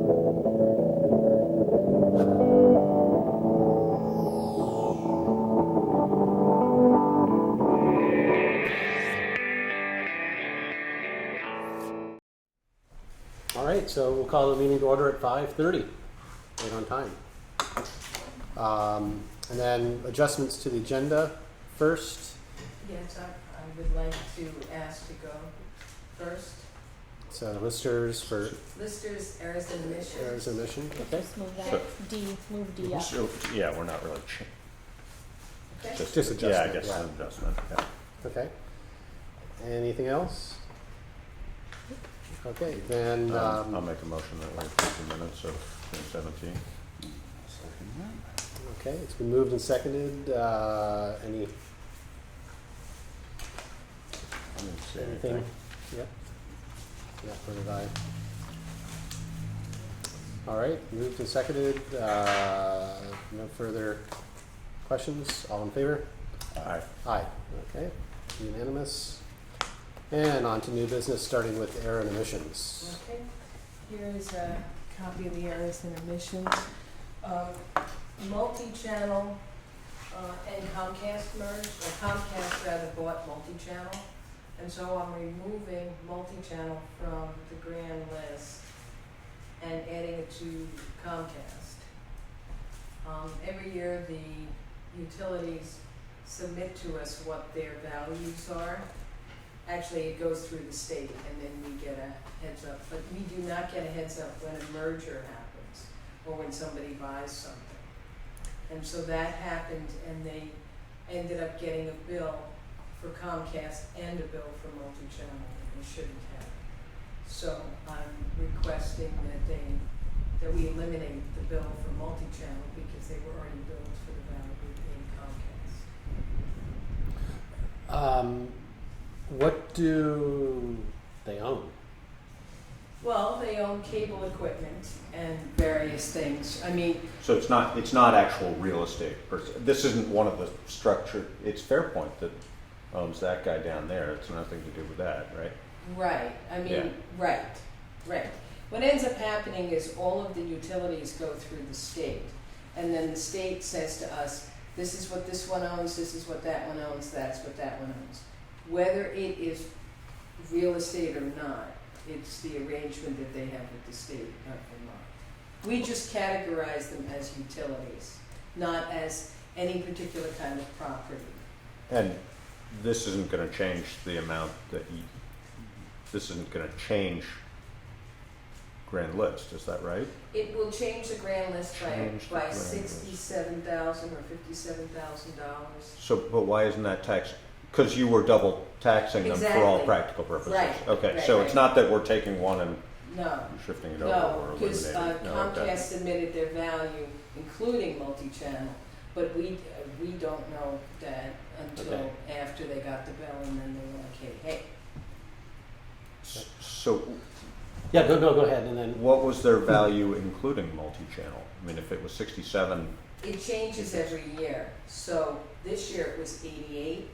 All right, so we'll call the meeting to order at 5:30, right on time. And then adjustments to the agenda first. Yes, I would like to ask to go first. So listers for Listers, errors and omissions. errors and omissions, okay? Just move that move D up. So, yeah, we're not really Okay. Just yeah, I adjustment, guess yeah. an adjustment. Yeah. Okay. Anything else? Okay, then, I'll make a motion that we approve the minutes of June 17. okay, it's been moved and seconded. Any, I didn't see anything? anything. Yep. Yeah, where did I? All right, moved and seconded. No further questions. All in favor? Aye. Aye. Okay, unanimous. And on to new business, starting with error and omissions. Okay, here is a copy of the errors and omissions. Multi-channel and Comcast merged, or Comcast rather bought multi-channel. And so I'm removing multi-channel from the grand list and adding it to Comcast. Every year the utilities submit to us what their values are. Actually, it goes through the state and then we get a heads up, but we do not get a heads up when a merger happens or when somebody buys something. And so that happened and they ended up getting a bill for Comcast and a bill for multi-channel and they shouldn't have. So I'm requesting that we eliminate the bill for multi-channel because they were already billed for the value in Comcast. What do they own? Well, they own cable equipment and various things. I mean, So it's not actual real estate. This isn't one of the structure. It's Fairpoint that owns that guy down there. It's nothing to do with that, right? right, I mean, Yeah. right. What ends up happening is all of the utilities go through the state. And then the state says to us, this is what this one owns, this is what that one owns, that's what that one owns. Whether it is real estate or not, it's the arrangement that they have with the state of Vermont. We just categorize them as utilities, not as any particular kind of property. And this isn't going to change the amount that this isn't going to change grand list, is that right? It will change the grand list Change the by grand list. $67,000 or $57,000. So, but why isn't that tax? Because you were double taxing them for all Exactly. practical purposes. Right, Okay, right, so right. it's not that we're taking one and No, shifting it over no, or because eliminating it. No, okay. Comcast submitted their value, including multi-channel, but we don't know that until Okay. after they got the bill, and then they were like, hey. So Yeah, go ahead, and then, what was their value including multi-channel? I mean, if it was 67, It changes every year. So this year it was 88.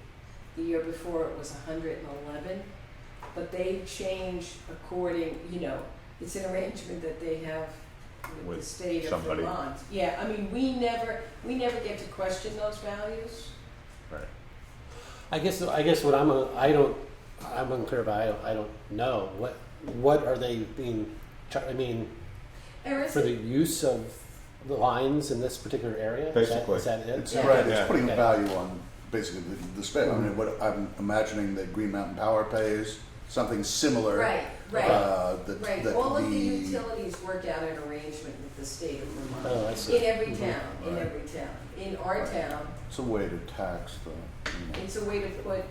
The year before it was 111. But they change according, it's an arrangement that they have with the With state of somebody. Vermont. Yeah, I mean, we never get to question those values. right? I guess what I'm unclear about. I don't know what are they being. I mean, for the use of the lines in this particular area. Basically. Is that it? It's Yeah. right. Yeah. It's putting Okay. value on basically the spend. I mean, what I'm imagining that Green Mountain Power pays something similar. Right. That All could of the be utilities work out an arrangement with the state of Vermont. Oh, I see. In every town, in Right. every town. In our town, It's a way to tax the. it's a way to put,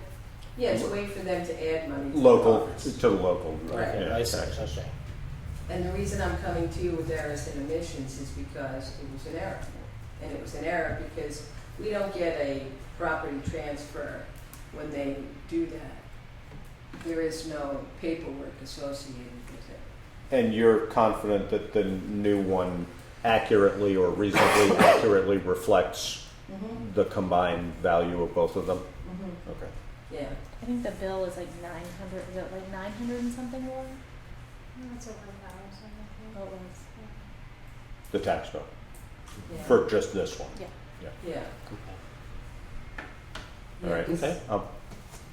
it's a way for them to add money to Local the coffers. to the local. Right. Okay, Yeah, I see. taxes. Okay. And the reason I'm coming to you with errors and omissions is because it was an error. And it was an error because we don't get a property transfer when they do that. There is no paperwork associated with it. And you're confident that the new one accurately or reasonably accurately reflects the combined value of both of them? Okay. Yeah. I think the bill is like 900. Is it like 900 and something more? That's over 1,000. Oh, it was. the tax bill, Yeah. for just this one. Yeah. Yeah. All right, Okay.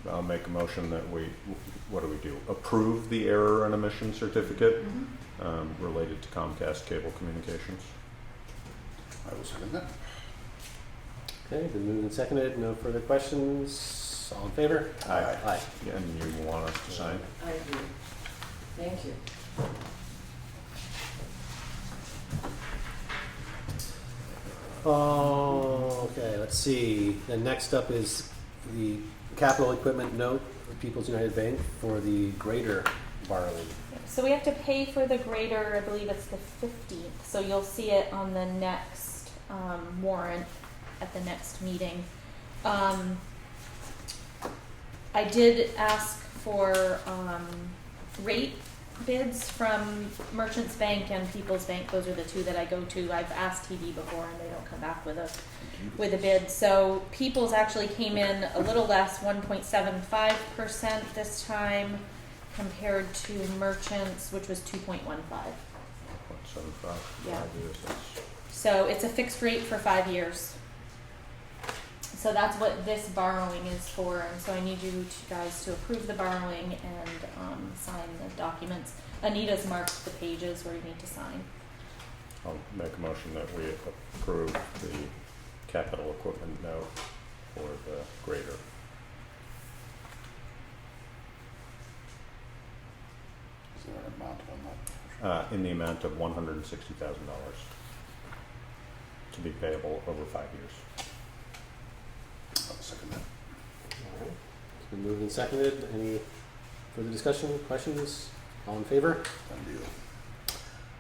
I'll make a motion that what do? Approve the error and omission certificate related to Comcast Cable Communications. I will second that. Okay, been moved and seconded. No further questions. All in favor? Aye. Aye. And you want us to sign? I do. Thank you. Oh, okay, let's see. Then next up is the capital equipment note for People's United Bank for the grader borrowing. So we have to pay for the grader, I believe it's the 15th, so you'll see it on the next warrant at the next meeting. I did ask for rate bids from Merchants Bank and People's Bank. Those are the two that I go to. I've asked TD before and they don't come back with a bid. So People's actually came in a little less, 1.75% this time, compared to Merchants, which was 2.15. 0.75. Yeah. 5 years, that's- So it's a fixed rate for 5 years. So that's what this borrowing is for, and so I need you guys to approve the borrowing and sign the documents. Anita's marked the pages where you need to sign. I'll make a motion that we approve the capital equipment note for the grader. Is there an amount on that? In the amount of $160,000 to be payable over 5 years. I'll second that. All right. It's been moved and seconded. Any further discussion, questions? All in favor? Done deal.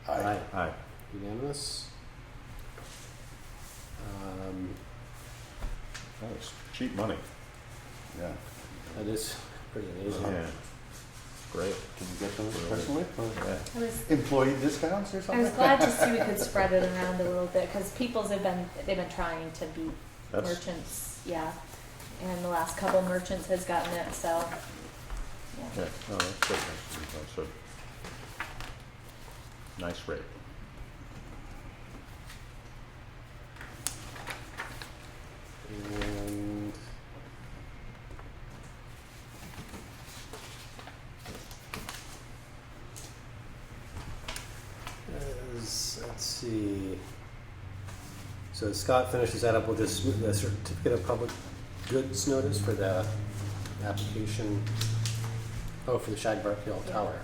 Aye. Aye. Unanimous. That was cheap money. Yeah. That is pretty amazing. Yeah. Great. Can you get them personally? Yeah. I was Employee discounts or I something? was glad to see we could spread it around a little bit because People's they've been trying to beat That's Merchants, yeah, and the last couple Merchants has gotten it, so yeah. No, that's good. That's a nice rate. And let's see. So Scott finishes that up with this the certificate of public goods notice for the application. Oh, for the Shag Hill Yeah. Tower.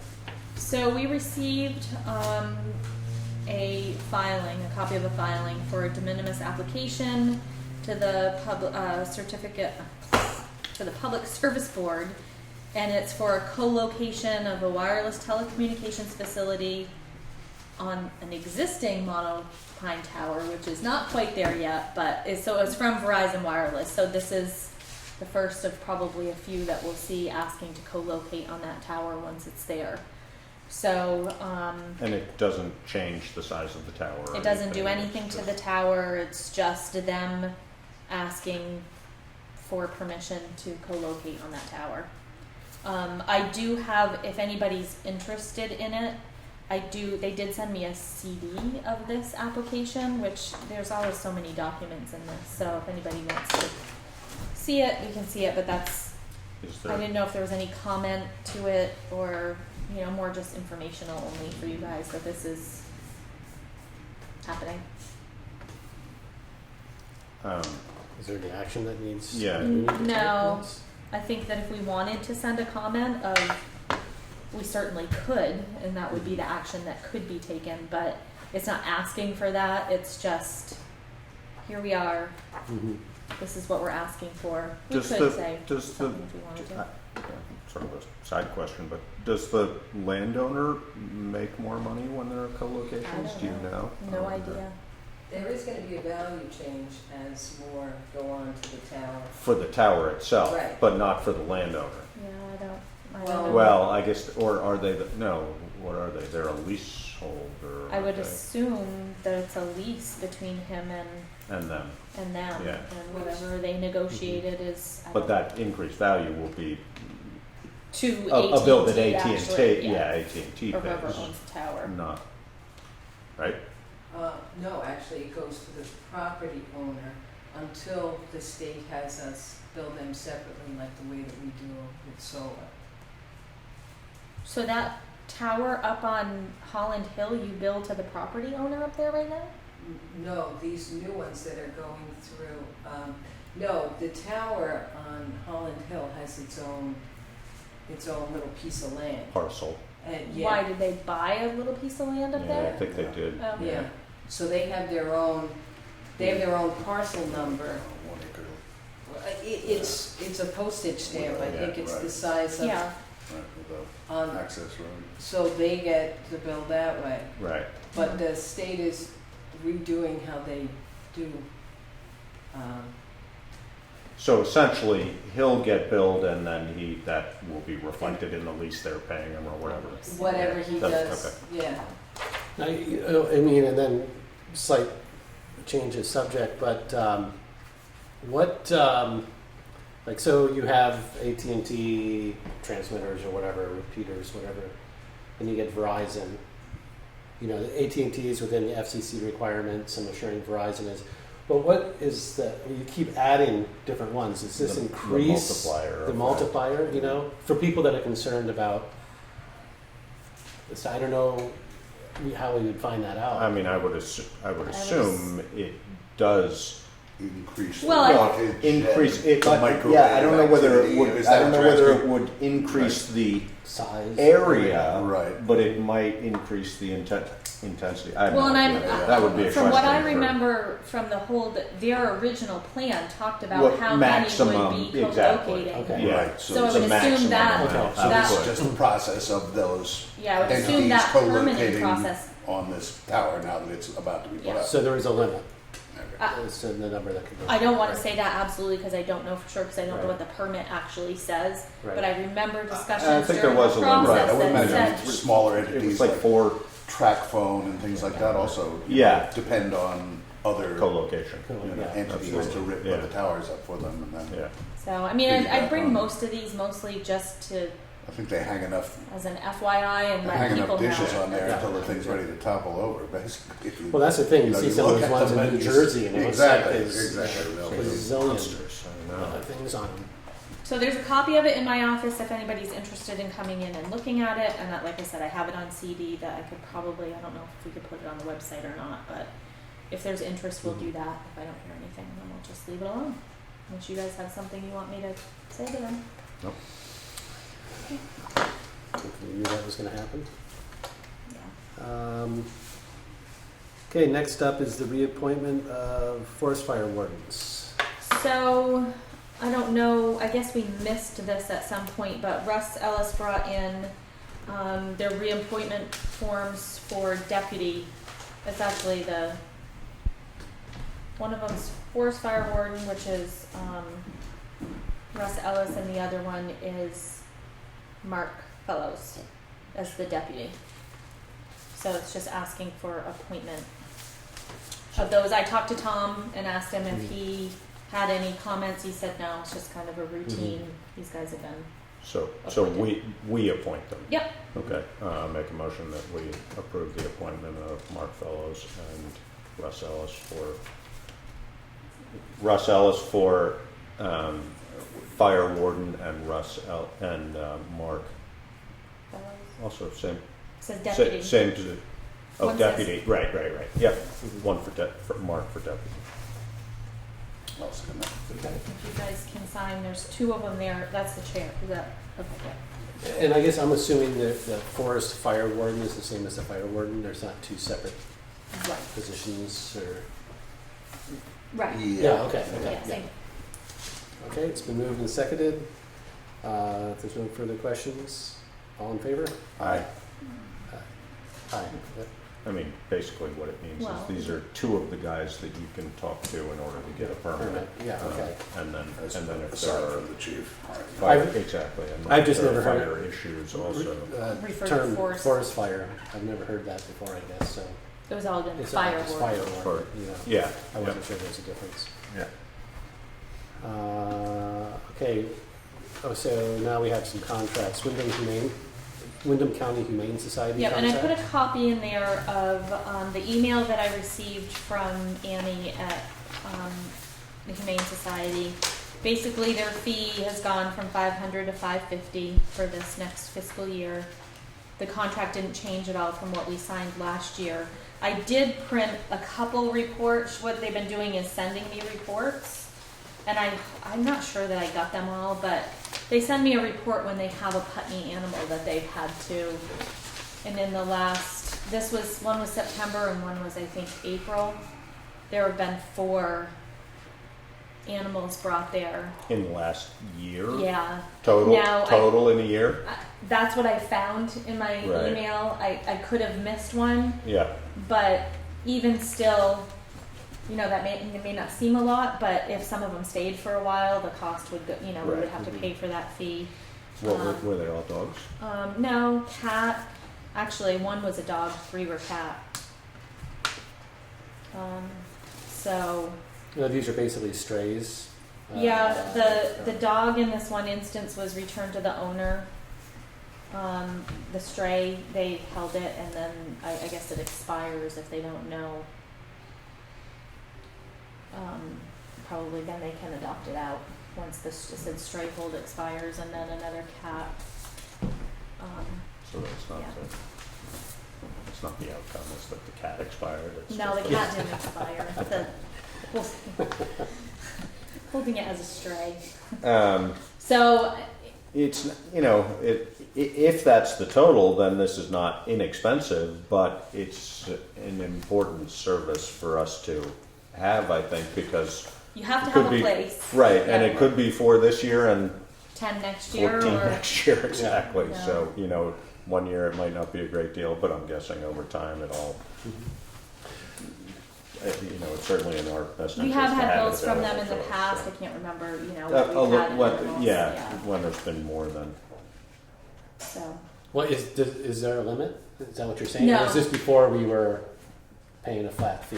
So we received a copy of a filing for a de minimis application to the certificate to the Public Service Board, and it's for a co-location of a wireless telecommunications facility on an existing monopine tower, which is not quite there yet, but it's from Verizon Wireless. So this is the first of probably a few that we'll see asking to co-locate on that tower once it's there. So And it doesn't change the size of the tower. or it doesn't do anything. anything It's to the tower. It's just them asking for permission to co-locate on that tower. I do have, if anybody's interested in it, they did send me a CD of this application, which there's always so many documents in this, so if anybody wants to see it, you can see it, but Is I there, didn't know if there was any comment to it or, more just informational only for you guys that this is happening. Is there any action that needs? Yeah. we need to take No. on this? I think that if we wanted to send a comment we certainly could, and that would be the action that could be taken, but it's not asking for that, it's just, here we are, Mhm. this is what we're asking for. We Does could the- say does the- something if we wanted to. sort of a side question, but does the landowner make more money when there are co-locations? I Do you don't know? No Or- idea. There is gonna be a value change as more go on to the tower. For the tower itself, Right. but not for the landowner. Yeah, I don't Well- know. Well, I guess, or are they, what are they? They're a leaseholder. I would aren't they? assume that it's a lease between him And them. and them, Yeah. and whatever they negotiated is. I But don't- that increased value will be To a bill that AT&T AT&T, actually, yeah, AT&T or whoever pays, owns the tower. not, right? No, actually, it goes to the property owner until the state has us bill them separately, like the way that we do with solar. So that tower up on Holland Hill, you bill to the property owner up there right now? No, these new ones that are going through, no, the tower on Holland Hill has its own little piece of land. Parcel. And yeah. Why, did they buy a little piece of land up Yeah, there? I think they did. Oh. Yeah, so they have their own parcel number. 1 acre. It's a postage stamp, I think it's the size of. Yeah. Right, without access road. So they get the bill that way, Right. but the state is redoing how they do. So essentially, he'll get billed and then that will be reflected in the lease they're paying him or whatever. Whatever he does, Okay. yeah. I mean, and then slight change of subject, but what, like, so you have AT&T transmitters or whatever, repeaters, whatever, and you get Verizon. You know, the AT&T is within the FCC requirements. I'm assuring Verizon is. But what is the? You keep adding different ones. Does this increase the multiplier? Multiplier, you know, for people that are concerned about this. I don't know how we would find that out. I mean, I would assume it does Increase the Well, wattage increase and it. the But microwave yeah, I don't know whether it activity. would. Is I that don't know whether it transmit- would increase the Size, area, Right. but it might increase the intensity. I have Well, no and idea. I'm, That would be a from what I question for- remember from the whole, their original plan talked about What how maximum- many would be exactly. co-locating. Okay. Yeah. Right, So I it's would a assume maximum that, Okay. amount. So that this is just a process of those yeah, I would assume entities that permitting co-locating process. on this tower now that it's about to be put Yeah. up. so there is a limit. Okay. As to the number that could go. I don't want to Right. say that absolutely because I don't know for sure because I don't know Right. what the permit actually says. Right. But I remember I discussions think there during was the a limit. Right, I process would that imagine said, smaller It entities was like like 4 track phone and things like that also Yeah. depend on other co-location. Yeah. entities to absolutely. rip Yeah. the towers up for them, and then Yeah. so I mean I Piggyback bring on. most of these mostly just to I think they hang enough as an FYI and let people dishes know. on there Yeah. until the thing's ready to topple over, basically. If you- Well, that's the thing. You know, see you some of look those at ones them in and New you Jersey, you know, exactly, it's like exactly. there's They'll a be zillion Monsters. I know. things on them. So there's a copy of it in my office if anybody's interested in coming in and looking at it. And like I said, I have it on CD that I could probably, I don't know if we could put it on the website or not, but if there's interest, we'll do that. If I don't hear anything, then we'll just leave it alone. Unless you guys have something you want me to say to them. Nope. You knew that was going to happen. Yeah. Okay, next up is the reappointment of forest fire wardens. So, I don't know, I guess we missed this at some point, but Russ Ellis brought in their reappointment forms for deputy. It's actually one of them's forest fire warden, which is Russ Ellis, and the other one is Mark Fellows as the deputy. So it's just asking for appointment of those. I talked to Tom and asked him if he had any comments. He said no, it's just kind of a routine. These guys have been. So Appointed. we appoint them. Yep. Okay. Make a motion that we approve the appointment of Mark Fellows and Russ Ellis for fire warden and Mark. Fellows. Also same. It says deputy. Same position. Oh, One says- deputy. Right. Yep. One for Mark for deputy. I'll second that. Okay. If you guys can sign, there's 2 of them there. That's the chair. Is that okay? Yeah. And I guess I'm assuming that the forest fire warden is the same as the fire warden. There's not 2 separate Right. positions or. Right. Yeah. Okay. Yeah, same. Okay. It's been moved and seconded. If there's no further questions, all in favor? Aye. Aye. Yep. I mean, basically what it means Well- is these are 2 of the guys that you can talk to in order to get a permit. Yeah. Okay. And then if there Aside are from the chief. fire, I've- exactly. And I've just there are never heard fire issues also. Refer to Term forest. fire. I've never heard that before. I guess so. It was all been It's fire just warden. fire For- warden. You know. Yeah. I wasn't sure there was a difference. Yeah. Okay. Oh, so now we have some contracts. Windham Humane. Wyndham County Humane Society Yep, and I contract? put a copy in there of the email that I received from Annie at the Humane Society. Basically, their fee has gone from $500 to $550 for this next fiscal year. The contract didn't change at all from what we signed last year. I did print a couple reports. What they've been doing is sending me reports, and I'm not sure that I got them all, but they send me a report when they have a Putney animal that they've had to. And in the last, one was September and one was I think April. There have been 4 animals brought there. In the last year? Yeah. Total in a year? That's what I found in my Right. email. I could have missed one, Yeah. but even still, that may not seem a lot, but if some of them stayed for a while, the cost would go, we would Right. have to pay for that fee. Were they all dogs? No, cat. Actually, one was a dog, 3 were cat. So These are basically strays. yeah, the dog in this one instance was returned to the owner. The stray, they held it, and then I guess it expires if they don't know. Probably then they can adopt it out once the said stray hold expires, and then another cat. So that's not Yeah. it's not the outcome, it's that the cat expired. It's No, the just cat didn't expire. Holding it as a stray. So It's, if that's the total, then this is not inexpensive, but it's an important service for us to have, I think, because you have to it could have a be, place. right, and Yeah. it could be for this year and 10 next year, 14 or next year, exactly. Yeah. So, 1 year it might not be a great deal, but I'm guessing over time it all, it's certainly in our best interest we have to had have bills it from them in available the for us, past. so. I can't remember, A what we've had in little, animals. when there's been more than. So Well, is there a limit? Is that what you're saying? No. Or is this before we were paying a flat fee?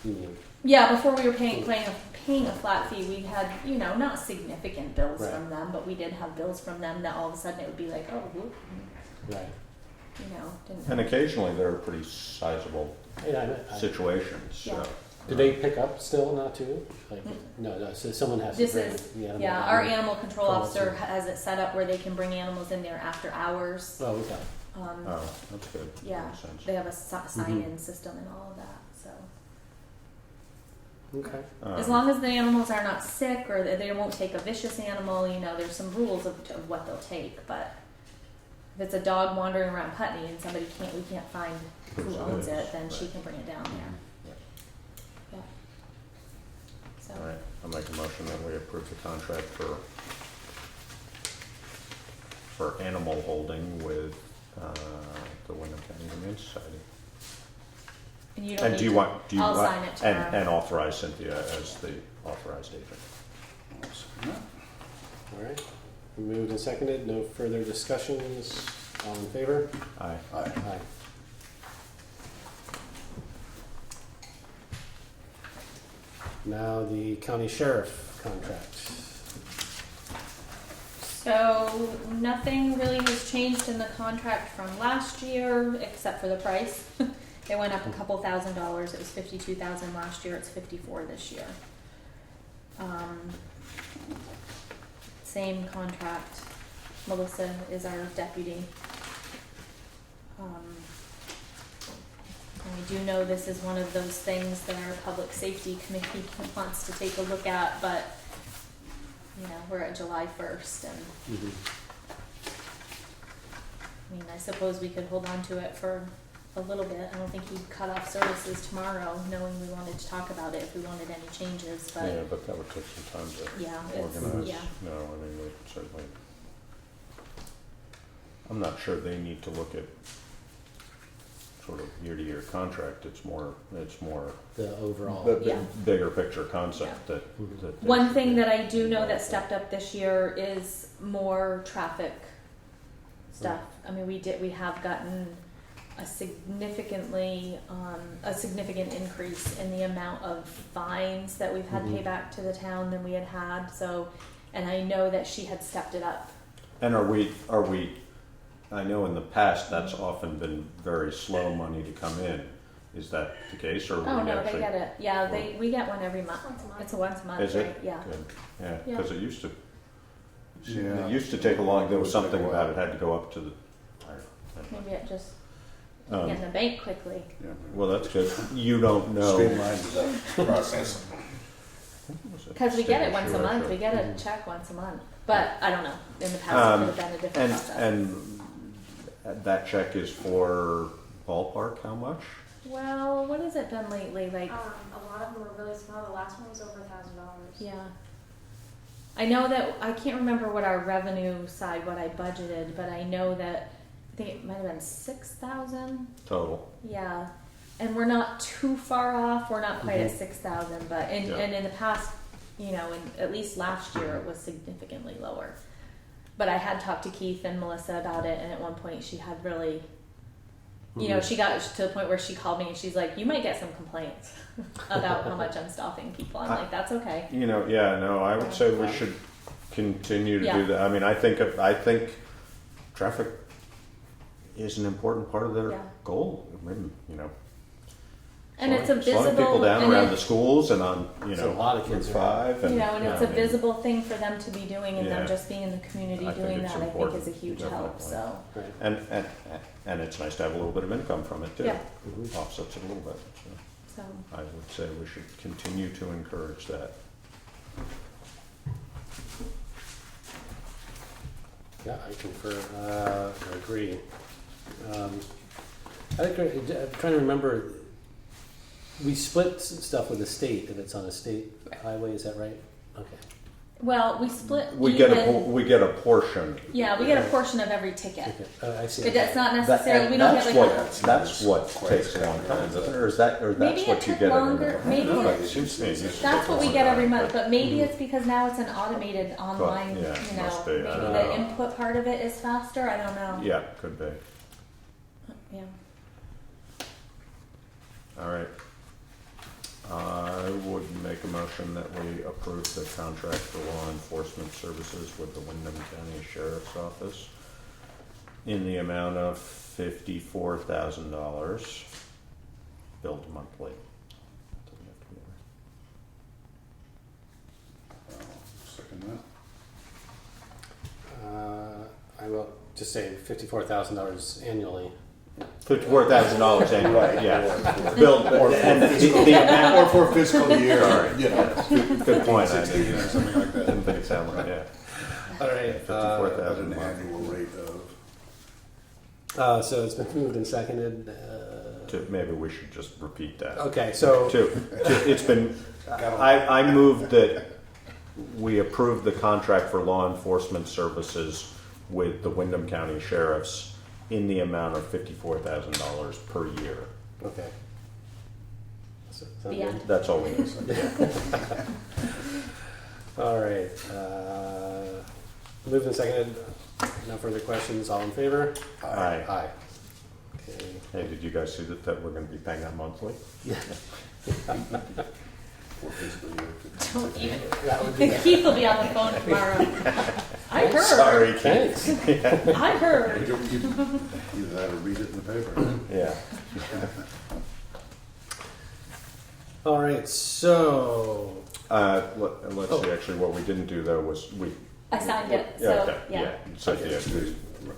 You mean? yeah, before we were paying a flat fee, we had not significant bills Right. from them, but we did have bills from them that all of a sudden it would be like, oh, whoop, Right. didn't. And occasionally there are pretty sizable Yeah, situations. Yeah. do they pick up still now too? Like, no, so someone has to This bring is the animal. Yeah, in. our animal control Oh, officer okay. has it set up where they can bring animals in there after hours. Oh, okay. Oh, that's good. Yeah, Makes sense. they have a sign-in system and all of that. So Okay. as long as the animals are not sick or they won't take a vicious animal, there's some rules of what they'll take. But if it's a dog wandering around Putney and we can't find who Whose it owns is, it, then she right. can bring it down there. Yeah. So All right, I'll make a motion that we approve the contract for animal holding with the Windham County Humane Society. and you don't And need do you to- want, I'll sign it tomorrow. and authorize Cynthia as the authorized agent? All right. Moved and seconded. No further discussions. All in favor? Aye. Aye. Aye. Now the county sheriff contract. So nothing really has changed in the contract from last year except for the price. It went up a couple $1,000s. It was $52,000 last year. It's $54,000 this year. Same contract. Melissa is our deputy. And we do know this is one of those things that our public safety committee wants to take a look at, but we're at July 1st, and I suppose we could hold on to it for a little bit. I don't think he'd cut off services tomorrow, knowing we wanted to talk about it if we wanted any changes, but Yeah, but that would take some time to yeah, it's, organize. yeah. No, we certainly, I'm not sure they need to look at sort of year-to-year contract. It's more The overall. Yeah. bigger picture concept that they One should thing be that I do know that involved in. stepped up this year is more traffic stuff. I mean, we have gotten a significant increase in the amount of fines that we've had to pay back to the town than we had. So, and I know that she had stepped it up. And are we I know in the past that's often been very slow money to come in. Is that the case, or Oh we no, actually? they get it. Yeah, we get one every month. Once a month. It's a once a month, Is right? it? Yeah. Good. Yeah, Yeah. because it used to. Yeah. It used to take a long. There was something about it had to go up to the. Maybe it just Um, get in the bank quickly. Yeah. Well, that's good. You don't know. Streamlined the process. Because we get it once a Sure, month. sure. We get a check once a month. But I don't know. In the past, it could have been a different process. And that check is for ballpark. How much? Well, what has it been lately? Like, A lot of them were really small. The last one was over $1,000. yeah. I know that I can't remember what our revenue side, what I budgeted, but I know that I think it might have been 6,000. Total. Yeah, and we're not too far off. We're not quite at 6,000, but Yeah. and in the past, you know, at least last year it was significantly lower. But I had talked to Keith and Melissa about it, and at one point she had really, you know, she got to the point where she called me and she's like, "You might get some complaints about how much I'm stopping people." I'm like, "That's okay." You know, yeah, no, I would say we should continue to Yeah. do that. I mean, I think traffic is an important part of their Yeah. goal. I mean, you know, And it's a slowing visible, people down and around it- the schools and on, you There's know, a lot of kids Route 5. you know, and it's a I mean, visible thing for them to be doing, and Yeah. them just being in the community I think doing it's that, I think important, is a huge help. definitely. So, Right. And it's nice to have a little bit of income from it too. Yeah. Offsets it a little bit. So so I would say we should continue to encourage that. Yeah, I concur, I agree. I'm trying to remember, we split stuff with the state, if it's on a state highway, is that right? Okay. well, we split. We even, get a portion. yeah, we get a portion of every ticket. Okay, I see. But that's not That- necessarily. and We don't that's get like. what that's what takes a long time, doesn't it? Or is that or Maybe that's it what you took get longer. every month? Maybe No, it- it seems to me it used to That's take what a we long get every time, month, but maybe it's because now it's an automated online. yeah, you know, must be, maybe the input part of it is faster. I don't know. Yeah, could be. Yeah. All right. I would make a motion that we approve the contract for law enforcement services with the Windham County Sheriff's Office in the amount of $54,000, billed monthly. Doesn't have to be Second that. I will just say $54,000 annually. $54,000 annually, yeah. Billed, and the amount. Or for fiscal year, you know, Good point. I 16 or something like that. didn't think it sounded right. Yeah. All right. At 54,000 an annual rate of. So it's been moved and seconded. Maybe we should just repeat that. Okay, so It's been. I moved that we approve the contract for law enforcement services with the Windham County Sheriffs in the amount of $54,000 per year. okay. Sound The good? end. That's all we need. All right. Moved and seconded. No further questions. All in favor? Aye. Aye. Okay. Hey, did you guys see that we're going to be paying that monthly? For fiscal year. Don't even. That would be Keith will be on the phone tomorrow. I heard. Sorry, Thanks. I heard. Either that or read it in the paper. Yeah. All right. So Let's see. Actually, what we didn't do though was we. I signed it. Yeah. So Okay. yeah. Yeah. Cynthia.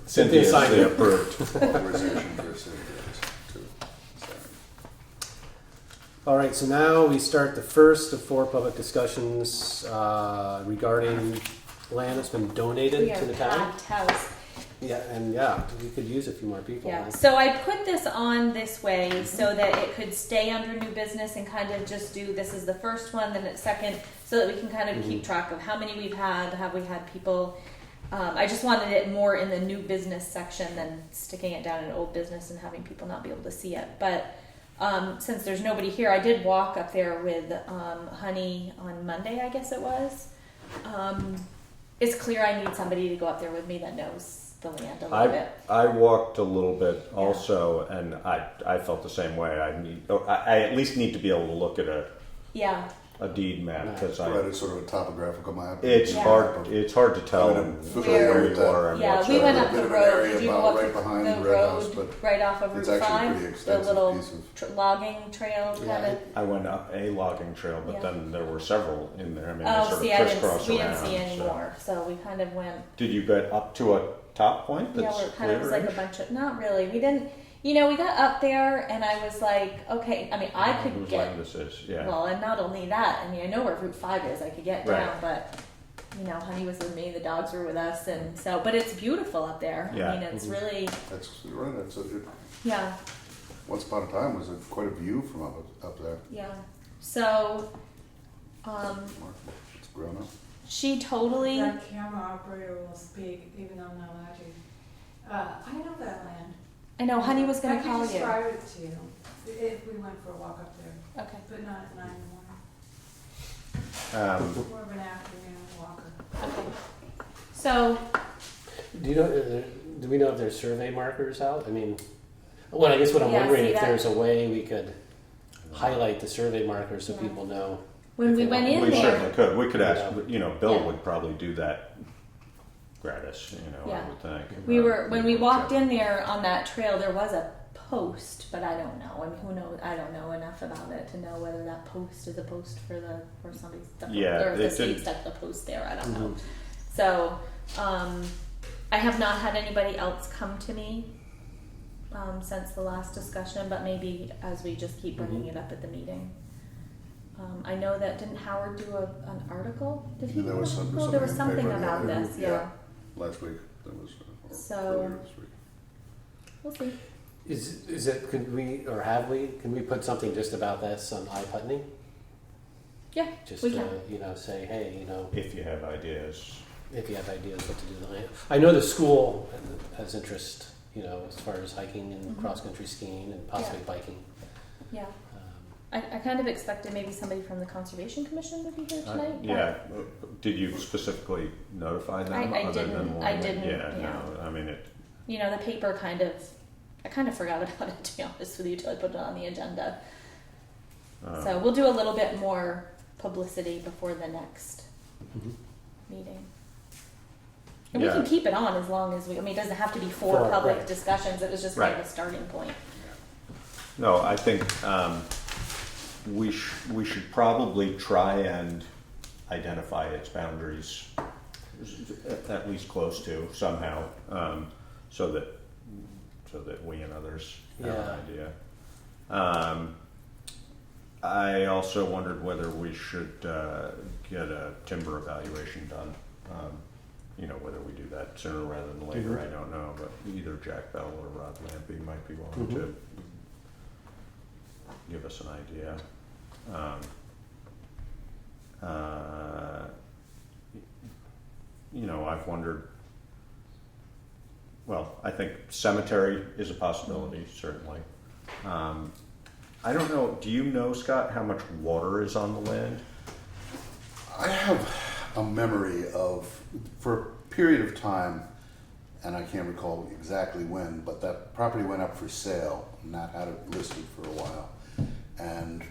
Cynthia signed it. approved. Authorization for Cynthia to sign. all right. So now we start the first of 4 public discussions regarding land that's been donated We are to the town. packed house. Yeah, and yeah, we could use a few more people. Yeah. huh? So I put this on this way so that it could stay under new business and kind of just do this is the first one, then it's second, so that we can kind of keep track of how many we've had, have we had people. I just wanted it more in the new business section than sticking it down in old business and having people not be able to see it. But since there's nobody here, I did walk up there with Honey on Monday, I guess it was. It's clear I need somebody to go up there with me that knows the land a little bit. I walked a little bit Yeah. also, and I felt the same way. I at least need to be able to look at it. Yeah. a deed map because I. Right, it's sort of a topographical map. It's Yeah. hard. It's hard to tell I'm familiar where with you are and Yeah, what's we went there. up the Bit of an road. area Did you go about up right behind the the Red House, road but right off of it's Route actually a 5? pretty The extensive little piece of. logging trail kind Yeah. of. I went up a logging trail, but Yeah. then there were several in there. I mean, they Oh, sort see, of we crisscross didn't around. see any so. more. So we kind of went. Did you get up to a top point Yeah, that's we're kind of was like a clear-ish? bunch of. Not really. We didn't. You know, we got up there and I was like, okay. I mean, I could Whose get. land this is? Yeah. Well, and not only that. I mean, I know where Route 5 is. I could get Right. down, but. You know, Honey was with me, the dogs were with us, and so, but it's beautiful up there. Yeah. I mean, it's Mhm. really, That's right. That's yeah, once upon a time was quite a view from up there. yeah. So, It's grown up. she totally, That camera operator will speak even though I'm not allowed to. I know that land. I know Honey was gonna call I could you. describe it to you if we went for a walk up there, Okay, but not at 9 in the morning. More of an afternoon walker. okay. So, Do you know? Do we know if there's survey markers out? I mean, well, I guess what I'm Yeah, wondering see if that- there's a way we could highlight the survey markers so Yeah. people know. when If we they went want- in We there, certainly could. We could ask. Yeah. You know, Bill Yeah. would probably do that gratis. You know, Yeah. I would think. we were, when we would walked check. in there on that trail, there was a post, but I don't know. I mean, who knows? I don't know enough about it to know whether that post is a post for or somebody's stuck, Yeah, or if the it state didn't- stuck the post there. I don't know. Mhm. So, I have not had anybody else come to me since the last discussion, but maybe as we just keep bringing it up at the meeting. I know that didn't Howard do an article? Did he? There do was an some- article? There was in something paper, about yeah. this. Yeah. Last week there was. Or So- earlier this week. We'll see. Is it? Could we or have we? Can we put something just about this on iPutney? Yeah, Just we to can. say, hey, If you have ideas. if you have ideas what to do with the land. I know the school has interest, as far as hiking and Mhm. cross-country skiing and possibly biking. Yeah. Um, I kind of expected maybe somebody from the Conservation Commission would be here tonight. Yeah. Did you specifically notify them? I other didn't. Than I didn't, Yeah. yeah. No. I mean it. The paper I kind of forgot about it, to be honest with you, till I put it on the agenda. So we'll do a little bit more publicity before the next Mhm. meeting. And Yeah. we can keep it on as long as it doesn't have to be four Four, public right. discussions. It was just kind of Right. a starting point. No, I think we should probably try and identify its boundaries, at least close to somehow, so that we and others have an idea. I also wondered whether we should get a timber evaluation done. Whether we do that sooner rather than later, Mhm. I don't know, but either Jack Bell or Rob Lampy might be willing Mhm. to give us an idea. I've wondered, well, I think cemetery is a possibility, certainly. I don't know, do you know, Scott, how much water is on the land? I have a memory of, for a period of time, and I can't recall exactly when, but that property went up for sale, and Nat had it listed for a while. And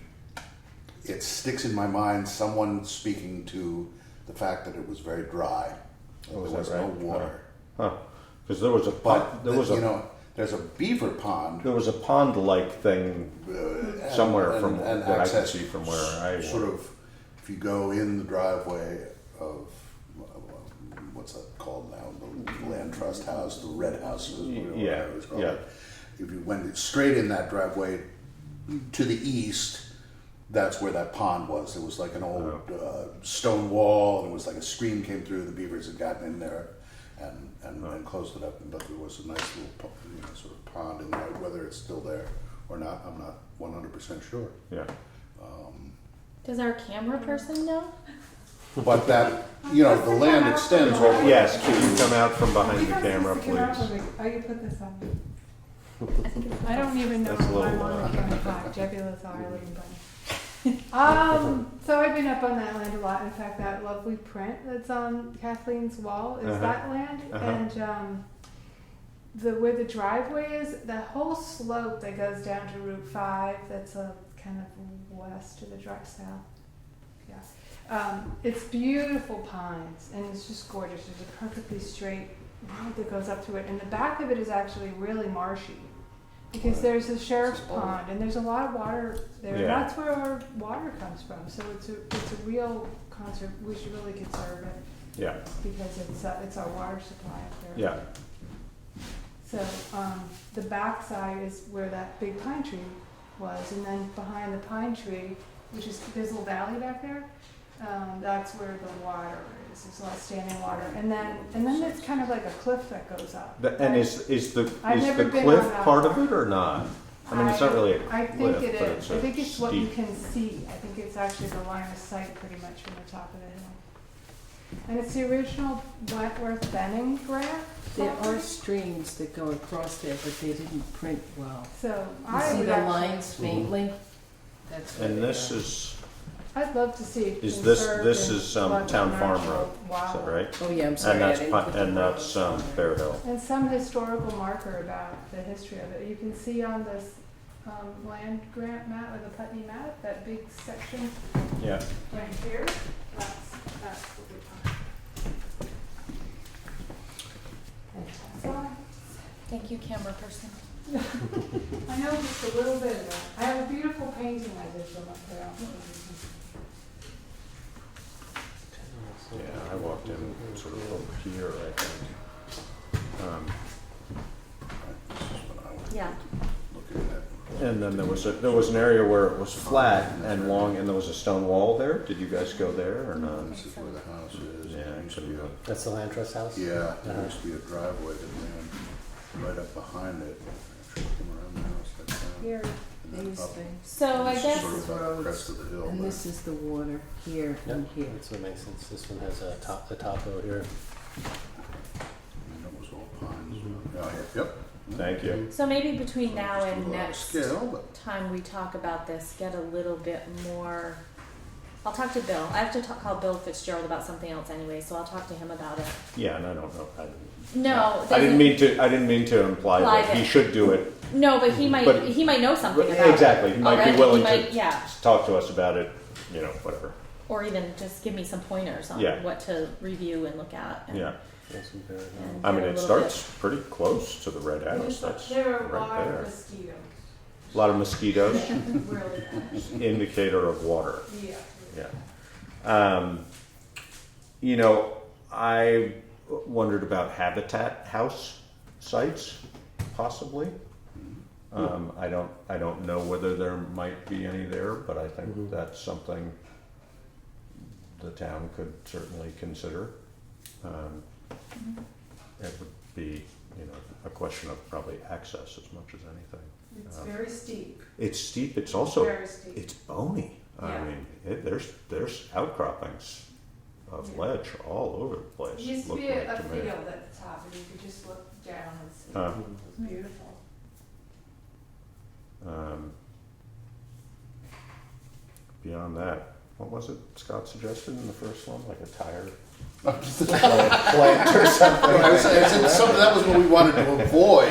it sticks in my mind, someone speaking to the fact that it was very dry. Oh, is There was that no right? water. Huh, because there was a But, there was there's a beaver pond. a pond-like thing and- somewhere and- from and that I could access see from where I was. sort of, if you go in the driveway of what's that called now, the land trust house, the red house, whatever Yeah, it was called. yeah. If you went straight in that driveway to the east, that's where that pond was. It was like an old stone wall, and it was like a stream came through. The beavers had gotten in there and closed it up, but there was a nice little sort of pond in there. Whether it's still there or not, I'm not 100% sure. Yeah. Does our camera person know? But that, the land extends over. Yes, can you come out from behind the camera, please? Oh, you put this on. I don't even know That's a if little, I'm on the camera. Jebula's Arlene Bunny. So I've been up on that land a lot. In fact, that lovely print that's on Kathleen's wall is that land. And where the driveway is, that whole slope that goes down to Route 5, that's a kind of west to the direct south. It's beautiful pines, and it's just gorgeous. There's a perfectly straight road that goes up to it, and the back of it is actually really marshy because there's a sheriff's pond, and there's a lot of water there. And that's where our water comes from. So it's a real we should really conserve it. Yeah. Because it's our water supply up there. Yeah. So the back side is where that big pine tree was, and then behind the pine tree, which is there's a little valley back there. That's where the water is. There's a lot of standing water, and then it's kind of like a cliff that goes up. And is the never been cliff on that part of part. it or not? I mean, it's not really a I cliff, think it but is. it's I think it's what you steep. can see. I think it's actually the line of sight pretty much from the top of the hill. And it's the original Wentworth Benning grant. There are streams that go across there, but they didn't print well. So You I see would the actually, lines faintly? That's what And they this are. is I'd love to see it is this conserved this and is left Town Farm natural Road, is wildlife. that right? Oh, yeah, I'm sorry. And I that's didn't put the and that's roads. Bear Hill. And some historical marker about the history of it. You can see on this land grant map, or the Putney map, that big section Yeah. right here. That's what we're talking about. Thank you, camera person. I know just a little bit of that. I have a beautiful painting I did from up there. Yeah, I walked in sort of over here, I think. This is what I was Yeah. looking at. And then there was an area where it was flat and long, and there was a stone wall there. Did you guys go there or not? This is where the house is. Yeah, There used to be a, That's the land trust house? yeah, there used to be a driveway that ran right up behind it. Actually came around the house that time. Here. And then These up things. So I guess sort of up the crest of the hill. And there. this is the water here Yep, and here. that's what makes sense. This one has a topo here. And that was all pines. Yeah, yep. Thank you. so maybe between now Still and a lot of next Scale, but time we talk about this, get a little bit more. I'll talk to Bill. I have to call Bill Fitzgerald about something else anyway, so I'll talk to him about it. Yeah, and I don't know. No, I didn't mean to imply Imply that he that- should do it. No, but he might know something about Exactly. it. He might already. be willing He might, to yeah, talk to us about it. You know, whatever. or even just give me some pointers on Yeah. what to review and look at. And, Yeah. and I mean, get a it little starts pretty close to the red house. That's There are a lot right of there. mosquitoes. A lot of mosquitoes. Really bad. Indicator of water. Yeah. Yeah. You know, I wondered about habitat house sites, possibly. I don't know whether there might be any there, but I think that's something the town could certainly consider. It would be, you know, a question of probably access as much as anything. It's very steep. It's steep. It's also Very steep. it's bony. I Yeah. mean, there's outcroppings of Yeah. ledge all over the place. It used to look be like a to me. field at the top, and you could just look down and see. Huh. It was beautiful. Beyond that, what was it Scott suggested in the first one? Like a tire plant or something? I said something that was what we wanted to avoid.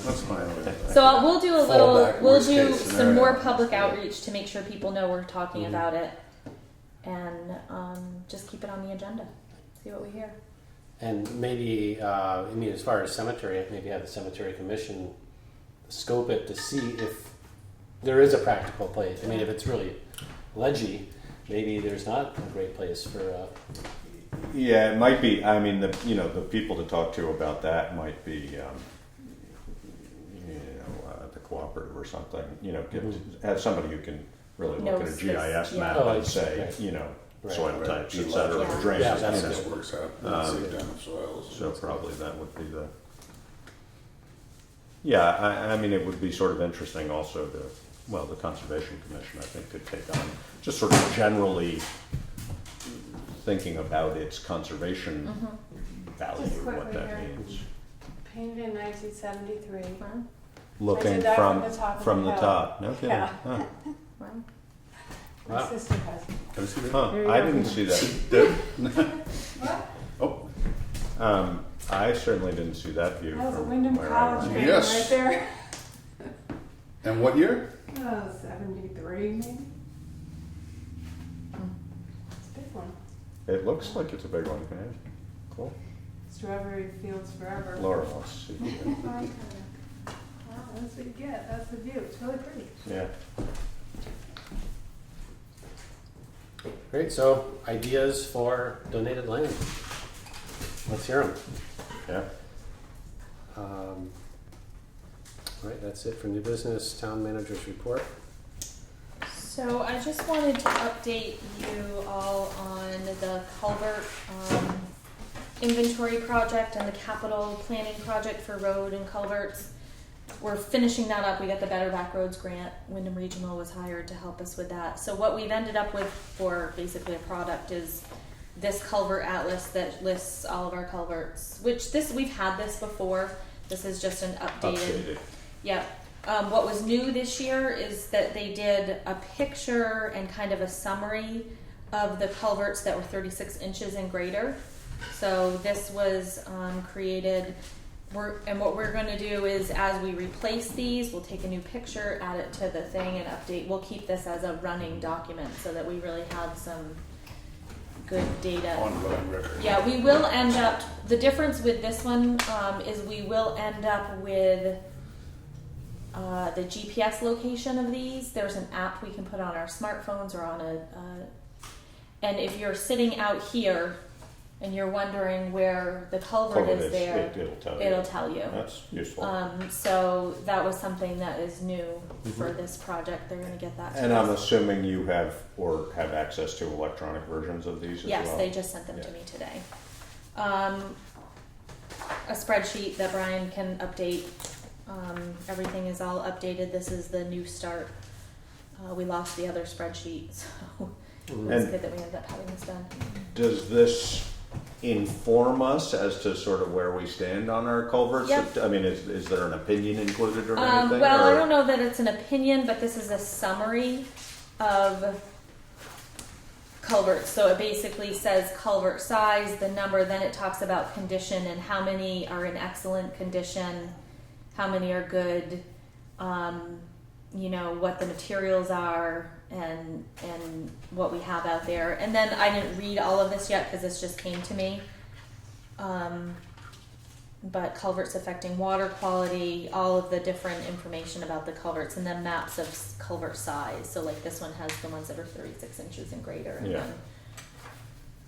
That's fine. So we'll do a little. Fallback, We'll worst do case some scenario. more public outreach to make sure people know we're talking about it, and just keep it on the agenda. See what we hear. And maybe, I mean, as far as cemetery, maybe have the cemetery commission scope it to see if there is a practical place. I mean, if it's really ledgy, maybe there's not a great place for. Yeah, it might be. I mean, the people to talk to about that might be, the cooperative or something. You know, have somebody who can really look at a Knows GIS this, map yeah. and Oh, say, right. you know, Right. soil Right. types, Yeah. etc., Yeah. drainage. Yeah, that's you know. good. Works out. Save down the soils. So probably that would be the. Yeah, I mean, it would be sort of interesting also to, well, the Conservation Commission, I think, could take on just sort of generally thinking about its conservation value, Just what quickly that here. means. Painted in 1973. Wow. Looking did that from from the top of from the the hill. top. No kidding. Yeah. Huh. Wow. My Wow. sister has it. Can I see that? Huh. There you I go. didn't see that. What? Oh, I certainly didn't see that view That was a from Windham where I College was. painting Yes. right there. and what year? 73 maybe. It's a big one. It looks like it's a big one, man. Cool. Strawberry fields forever. Laura wants to see it. Wow, that's what you get. That's the view. It's really pretty. Yeah. Great, so ideas for donated land. Let's hear them. Yeah. All right, that's it for new business, town manager's report. So I just wanted to update you all on the culvert inventory project and the capital planning project for road and culverts. We're finishing that up. We got the Better Back Roads grant. Windham Regional was hired to help us with that. So what we've ended up with for basically a product is this culvert atlas that lists all of our culverts, which we've had this before. This is just an updated. Yeah. What was new this year is that they did a picture and kind of a summary of the culverts that were 36 inches and greater. So this was created, and what we're going to do is as we replace these, we'll take a new picture, add it to the thing, and update. We'll keep this as a running document so that we really have some good data. Ongoing record. Yeah, we will end up, the difference with this one is we will end up with the GPS location of these. There's an app we can put on our smartphones or on and if you're sitting out here and you're wondering where the culvert is there, it'll tell you. That's useful. So that was something that is new for this project. They're going to get that to And us. I'm assuming you have access to electronic versions of these as well? Yes, they just sent them to me today. A spreadsheet that Brian can update. Everything is all updated. This is the new start. We lost the other spreadsheet, so it's good that we ended up having this done. Does this inform us as to sort of where we stand on our culverts? Yep. I mean, is there an opinion included or anything? Well, or? I don't know that it's an opinion, but this is a summary of culverts. So it basically says culvert size, the number, then it talks about condition and how many are in excellent condition, how many are good, what the materials are, and what we have out there. And then I didn't read all of this yet because this just came to me. But culverts affecting water quality, all of the different information about the culverts, and then maps of culvert size. So like this one has the ones that are 36 inches and greater. And Yeah.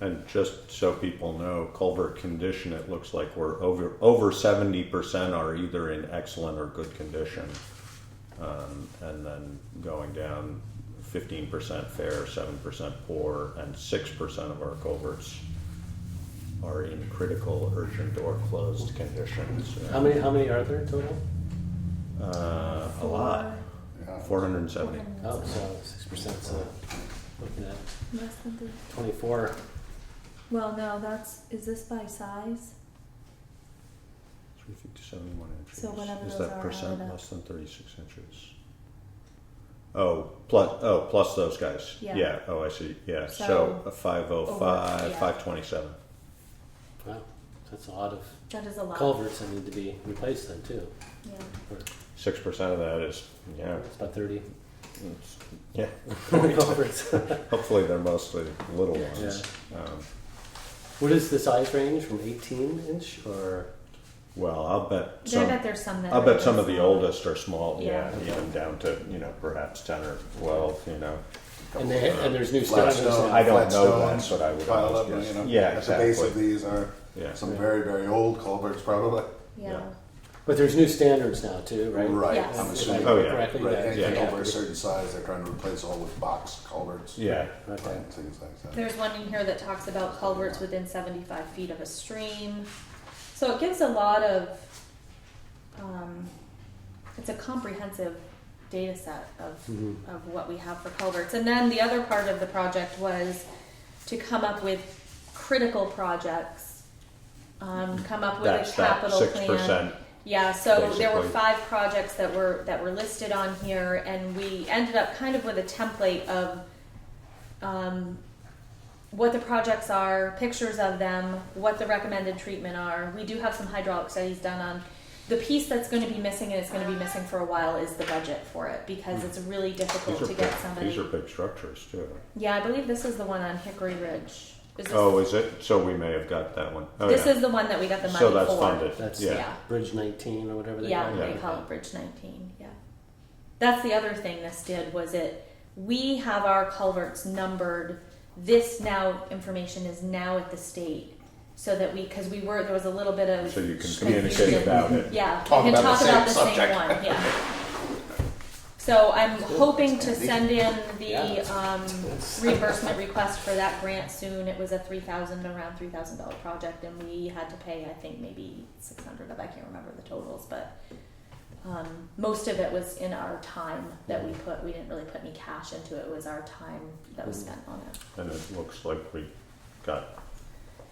And just so people know, culvert condition, it looks like we're over 70% are either in excellent or good condition. And then going down 15% fair, 7% poor, and 6% of our culverts are in critical, urgent, or closed conditions. How many are there total? A lot. Yeah. 470. Oh, so 6%, so looking at less than 3. 24. Well, no, is this by size? 371 inches. So whatever Is those that are, percent add up. less than 36 inches? Plus those guys. Yeah. Oh, I see. Yeah. So, So a 505, over, yeah. 527. Wow, that's a lot of That is a lot. culverts that need to be replaced then too. Yeah. Or 6% of that is, it's about 30 yeah. culverts. Hopefully they're mostly little ones. What is the size range from 18-inch or? Well, I'll bet I bet there's some that I'll are bet some of small. the oldest are small. Yeah. Even down to perhaps 10 or 12. And there's new Flat standards. stone, I don't flat know stones that, but I would piled almost up, guess. Yeah, Yeah, at the base of exactly. these are Yeah. some Yeah. very, very old culverts, probably. Yeah. Yeah. But there's new standards now too, right? Right. Yes. I'm If I assuming. remember Oh, yeah. correctly, Right, that- anything yeah. over a certain size, they're trying to replace all with box culverts. Yeah. Okay. And things like that. There's one in here that talks about culverts within 75 feet of a stream. So it gives a lot of, it's a comprehensive data set of what we have for culverts. And then the other part of the project was to come up with critical projects, come up with That's a that capital 6%. plan. Yeah, so there were Basically. 5 projects that were listed on here, and we ended up kind of with a template of what the projects are, pictures of them, what the recommended treatment are. We do have some hydraulic studies done on the piece that's going to be missing, and it's going to be missing for a while, is the budget for it, because it's really difficult to get somebody. These are big structures too. Yeah, I believe this is the one on Hickory Ridge. Is this, Is it? So we may have got that one. Oh, this yeah. is the one that we got the money So that's for. funded. That's Yeah. Bridge 19 or whatever they Yeah, call it. they call it Bridge 19. Yeah, that's the other thing this did was we have our culverts numbered. This now information is now at the state, so that because there was a little bit of So you can confusion. communicate about it. Yeah, Talk we can about talk the about same the subject. same one. Yeah. So I'm hoping to send in the Yeah. reimbursement request for that grant soon. It was a around $3,000 project, and we had to pay, I think, maybe $600 of. I can't remember the totals, but most of it was in our time that we put. We didn't really put any cash into it. It was our time that was spent on it. And it looks like we got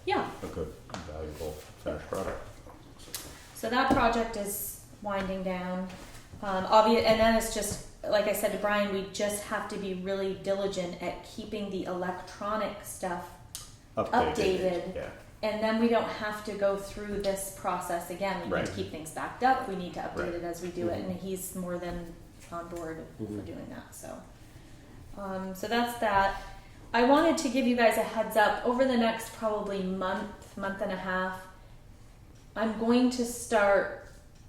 Yeah. a good, valuable finished product. So that project is winding down. And then it's just, like I said to Brian, we just have to be really diligent at keeping the electronic stuff updated. Yeah. And then we don't have to go through this process again. We need Right. to keep things backed up. We need to update Right. it as we do it. And he's more than on board for doing that. So that's that. I wanted to give you guys a heads up. Over the next probably month and a half, I'm going to start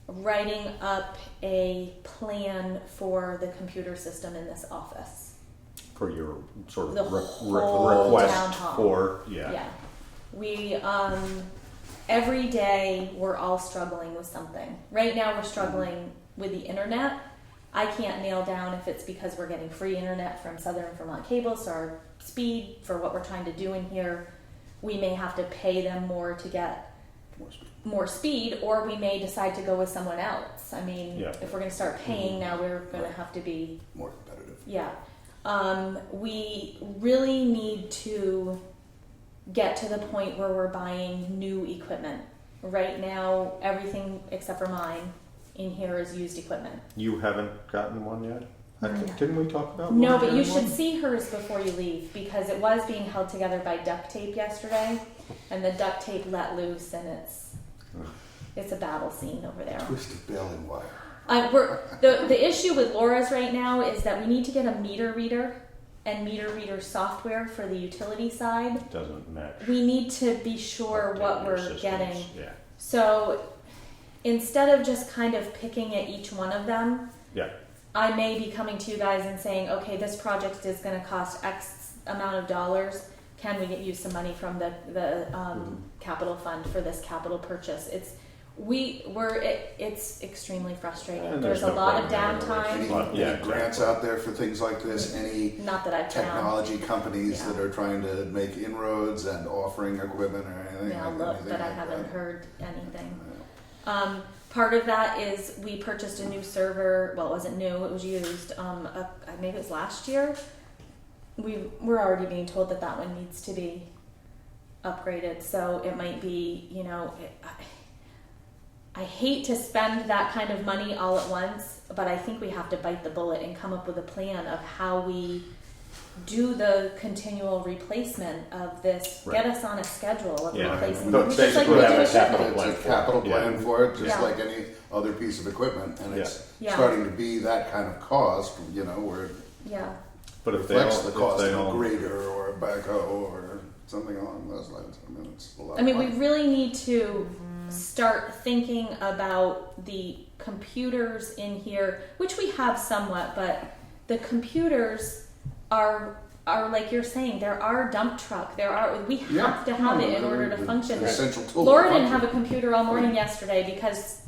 writing up a plan for the computer system in this office. For your sort of The whole request town hall. for, Yeah. We, every day we're all struggling with something. Right now we're struggling with the internet. I can't nail down if it's because we're getting free internet from Southern Vermont Cable, so our speed for what we're trying to do in here, we may have to pay them more to get more speed, or we may decide to go with someone else. I mean, Yeah. if we're going to start paying now, we're going to have to be More competitive. yeah. We really need to get to the point where we're buying new equipment. Right now, everything except for mine in here is used equipment. You haven't gotten one yet? I think, didn't we talk about No, one but you getting should one? see hers before you leave, because it was being held together by duct tape yesterday, and the duct tape let loose, and it's a battle scene over there. Twisted baling wire. The issue with Laura's right now is that we need to get a meter reader and meter reader software for the utility side. Doesn't match. We need to be sure what Updating we're systems. getting. Yeah. So instead of just kind of picking at each one of them, Yeah. I may be coming to you guys and saying, okay, this project is going to cost X amount of dollars. Can we get you some money from the capital fund for this capital purchase? It's extremely frustrating. And There's a no lot of problem downtime. Any grants out there for things like this? Any Not that I've found. technology companies Yeah. that are trying to make inroads and offering equipment or anything? Yeah, like, look, anything but I like haven't that? heard anything. Part of that is we purchased a new server. Well, it wasn't new; it was used. Maybe it was last year. We're already being told that one needs to be upgraded. So it might be, I hate to spend that kind of money all at once, but I think we have to bite the bullet and come up with a plan of how we do the continual replacement of this. Right. Get us on a schedule of Yeah. replacing But just like we basically do have a with capital shipping. plan It's a for it. capital plan Yeah. for it, just Yeah. like any other piece of equipment, and it's Yeah. starting to be that kind of cost, where it Yeah. But if they reflects all, the cost if they of a all, grader or a backhoe or something along those lines. I mean, it's a lot I mean, of we money. really need to start thinking about the computers in here, which we have somewhat, but the computers are like you're saying, there are dump truck. We have to have it in order to function. An essential tool. Laura to didn't have a function. computer all morning yesterday because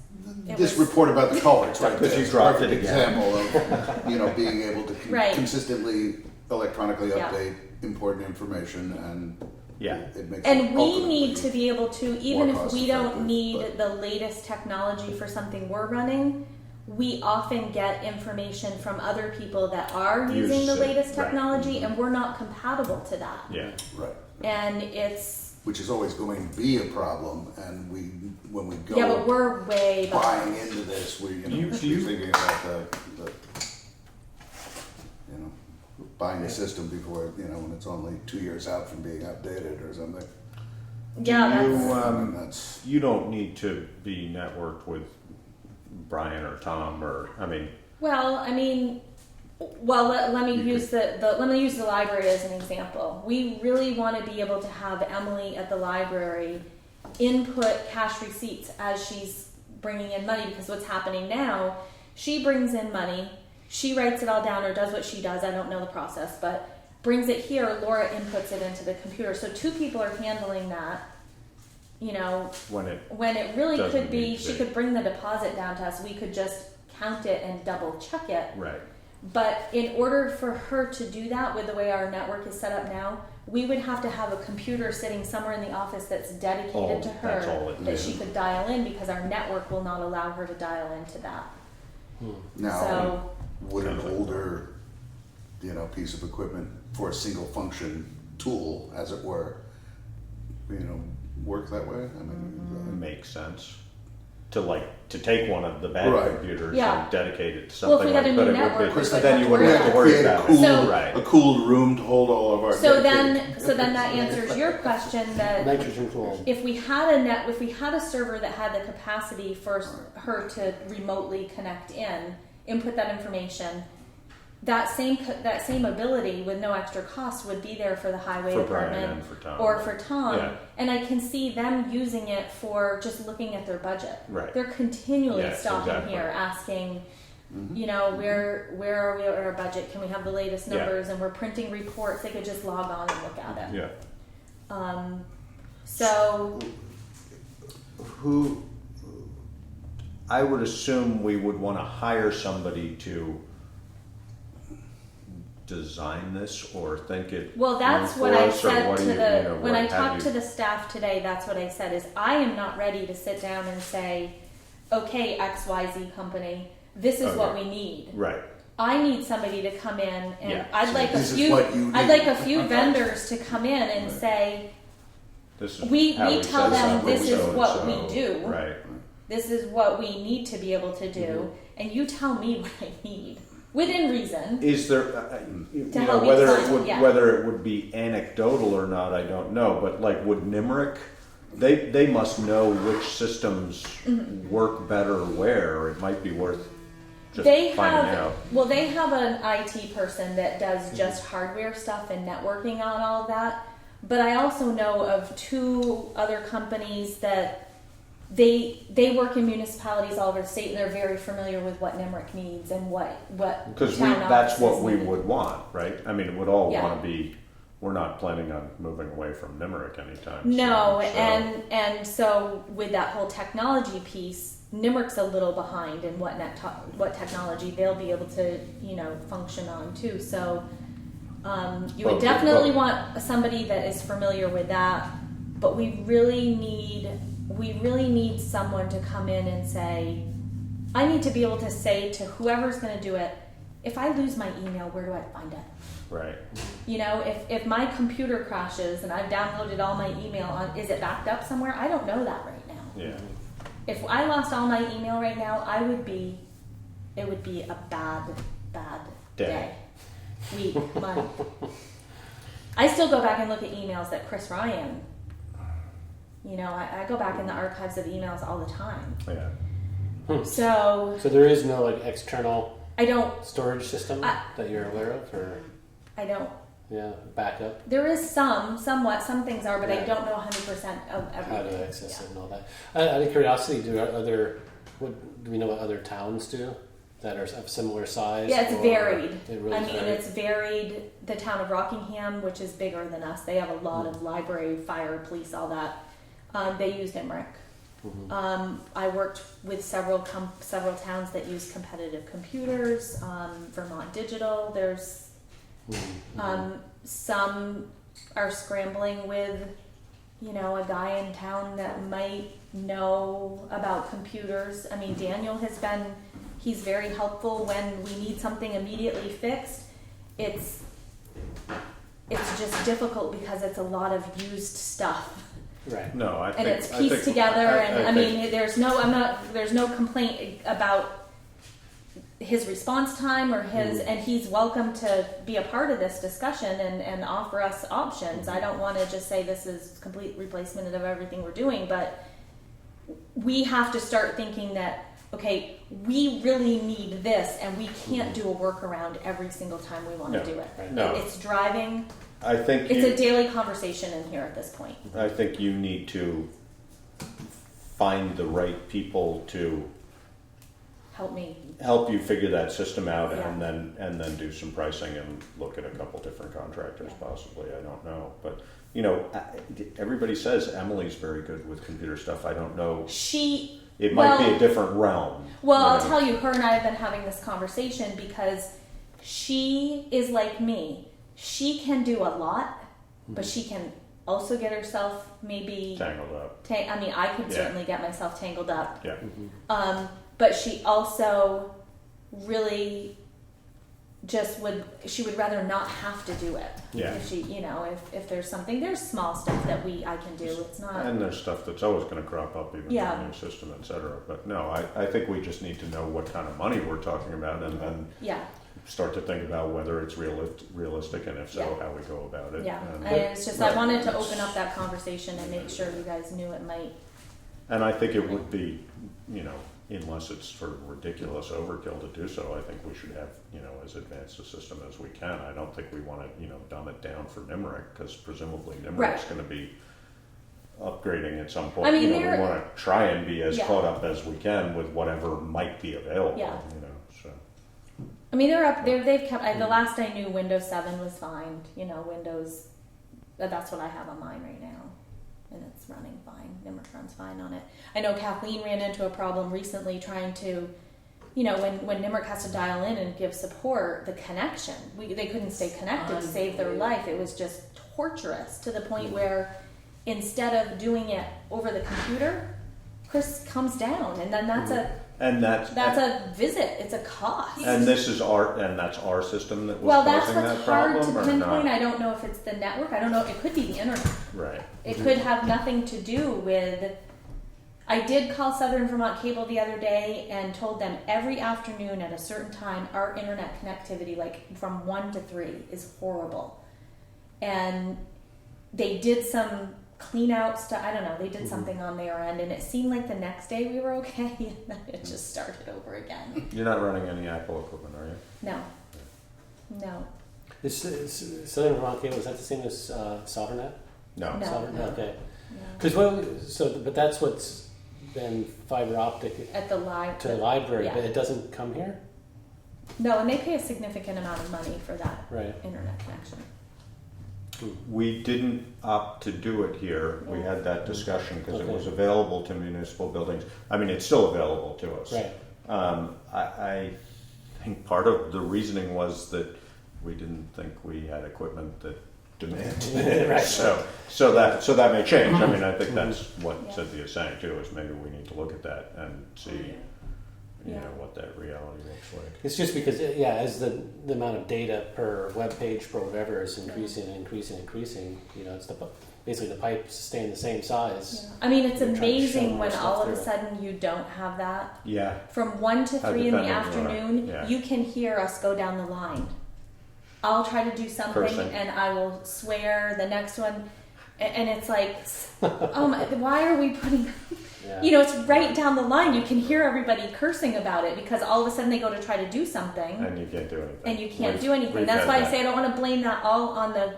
This report about the culverts, right? Because there you is a dropped perfect it again. example of being able to Right. consistently electronically Yeah. update important information, and Yeah. it makes And it we ultimately need to be able to, even more if we don't cost-effective, need but- the latest technology for something we're running, we often get information from other people that are using the Use it, latest right. technology, and we're not compatible to that. yeah. right. And it's, Which is always going to be a problem, and when we go yeah, but we're way buying behind. into this, we You- should you- be thinking about the buying a system before when it's only 2 years out from being updated or something. Yeah, You, that's, I mean, that's You don't need to be networked with Brian or Tom or, I mean, Well, I mean, let me use let me use the library as an example. We really want to be able to have Emily at the library input cash receipts as she's bringing in money, because what's happening now, she brings in money, she writes it all down or does what she does. I don't know the process, but brings it here. Laura inputs it into the computer. So two people are handling that. You know, when it really could be, she could bring the deposit down to us. We could just count it and double check it. right. But in order for her to do that with the way our network is set up now, we would have to have a computer sitting somewhere in the office that's dedicated to That's all her it that is. she could dial in, because our network will not allow her to dial into that. Now, So would an older, piece of equipment for a single function tool, as it were, work that way? I mean, Makes sense. To take one of the bad Right. computers Yeah. and dedicate it to Well, if something we had a like, new but it network, would we be, would then have you to wouldn't worry have to about worry create a about cooled, it. So- Right. a cooled room to hold all of our. So dedicated- then that answers your question that Nitrogen cooled. if we had a server that had the capacity for her to remotely connect in, input that information, that same ability with no extra cost would be there for the highway For Brian department and for Tom. or for Tom. Yeah. And I can see them using it for just looking at their budget. Right. They're continually Yes, stopping exactly. here asking, where are we at our budget? Can we have the latest Yeah. numbers? And we're printing reports. They could just log on and look at it. Yeah. So I would assume we would want to hire somebody to design this or think it. well, that's through what for I us, or said what to do you- the what when I have talked you- to the staff today. That's what I said is I am not ready to sit down and say, okay, XYZ company, this is what Okay. we need. Right. I need somebody to come in, and Yeah. I'd So like this a is few. what you I'd need. like a few vendors to come in and say, This is We how tell set them up this is so and what so. we do. Right. this is what we need to be able to do, and you tell me what I need within reason. Is there, To help me whether design, it would yeah. whether it would be anecdotal or not, I don't know. But like, would Nimerick? They must know which systems work better where. It might be worth just They finding out. they have an IT person that does just hardware stuff and networking on all of that. But I also know of two other companies that they work in municipalities all over the state, and they're very familiar with what Nimerick needs and what Because town that's what offices we need. would want, right? I mean, it would all Yeah. want to be. We're not planning on moving away from Nimerick anytime No, soon. So- and so with that whole technology piece, Nimerick's a little behind in what technology they'll be able to function on too. So you would But- definitely but- want somebody that is familiar with that, but we really need someone to come in and say, I need to be able to say to whoever's going to do it, if I lose my email, where do I find it? right. If my computer crashes and I've downloaded all my email is it backed up somewhere? I don't know that right now. Yeah. If I lost all my email right now, it would be a bad day. Week, month. I still go back and look at emails that Chris Ryan, I go back in the archives of emails all the time. Yeah. So So there is no external I don't, storage system that you're aware of, or backup, there is some things are, but I Yeah. don't know 100% of everything. how to access Yeah. it and all that. Out of curiosity, do we know what other towns do that are of similar size? Yeah, it's or varied. It really varies? It's varied. The town of Rockingham, which is bigger than us, they have a lot of library, fire, police, all that. They use Nimerick. I worked with several towns that use competitive computers. Vermont Digital. There's some are scrambling with, a guy in town that might know about computers. I mean, Daniel he's very helpful when we need something immediately fixed. It's just difficult because it's a lot of used stuff. Right. No, I think. And it's I pieced think- together, I think- there's no complaint about his response time or and he's welcome to be a part of this discussion and offer us options. I don't want to just say this is complete replacement of everything we're doing, but we have to start thinking that okay, we really need this, and we can't do a workaround every single time we want to No, do it. no. It's driving. I think It's a daily conversation in here at this point. I think you need to find the right people to Help you figure that system out, Yeah. and then do some pricing and look at a couple different contractors Yeah. possibly. I don't know, but everybody says Emily's very good with computer stuff. I don't know. It might be a different realm. Well, I'll tell you, her and I have been having this conversation because she is like me. She can do a lot, but she can also get herself maybe Tangled up. I mean, I could Yeah. certainly get myself tangled up. Yeah. But she also really just she would rather not have to do it. Yeah. If she, if there's something, there's small stuff that I can do. It's not. And there's stuff that's always going to crop up, even Yeah. with the new system, et cetera. But no, I think we just need to know what kind of money we're talking about, and then Yeah. start to think about whether it's realistic, and if so, Yeah. how we go about it. Yeah. And, It's just I wanted to open up that conversation and make sure you guys knew it might. and I think it would be, unless it's sort of ridiculous overkill to do so, I think we should have, as advanced a system as we can. I don't think we want to, dumb it down for Nimerick, because presumably Nimerick's going to be upgrading at some point. I mean, we want to try and be as Yeah. caught up as we can with whatever might be available. Yeah. So I mean, they're up there. They've kept. The last I knew, Windows 7 was fine. Windows. That's what I have on mine right now, and it's running fine. Nimerick runs fine on it. I know Kathleen ran into a problem recently trying to, when Nimerick has to dial in and give support, the connection. They couldn't stay connected to save their life. It was just torturous to the point where instead of doing it over the computer, Chris comes down, and then that's a visit. It's a cost. And that's our system that was Well, that's causing what's that hard problem, to or pinpoint. not? I don't know if it's the network. I don't know. It could be the internet. Right. It could have nothing to do with. I did call Southern Vermont Cable the other day and told them every afternoon at a certain time our internet connectivity, like from 1 to 3, is horrible. And they did some clean out stuff. I don't know. They did something on their end, and it seemed like the next day we were okay, and then it just started over again. You're not running any Apple equipment, are you? No. Is Southern Vermont Cable, is that the same as SovereignNet? No. No. Sovereign? Okay. No. Because but that's what's been fiber optic At the live to the library, yeah. but it doesn't come here? No, and they pay a significant amount of money for that Right. internet connection. We didn't opt to do it here. We had that discussion because it Okay. was available to municipal buildings. I mean, it's still available to us. Right. I think part of the reasoning was that we didn't think we had equipment that demanded it. Right. So that may change. I mean, I think that's what Yeah. Cynthia is saying too, is maybe we need to look at that and see, Yeah. what that reality looks like. It's just because, as the amount of data per web page per whatever is increasing, it's basically the pipes staying the same size. Yeah. I mean, it's You're trying to amazing shove when more all stuff of a through it. sudden you don't have that. Yeah. From 1 to How 3 in the dependent you are. afternoon, Yeah. you can hear us go down the line. I'll try to do something Cursing. and I will swear the next one, and it's like, why are we putting? Yeah. It's right down the line. You can hear everybody cursing about it because all of a sudden they go to try to do something And you can't do anything. and you can't We've- do anything. we've That's had why I that. say I don't want to blame that all on the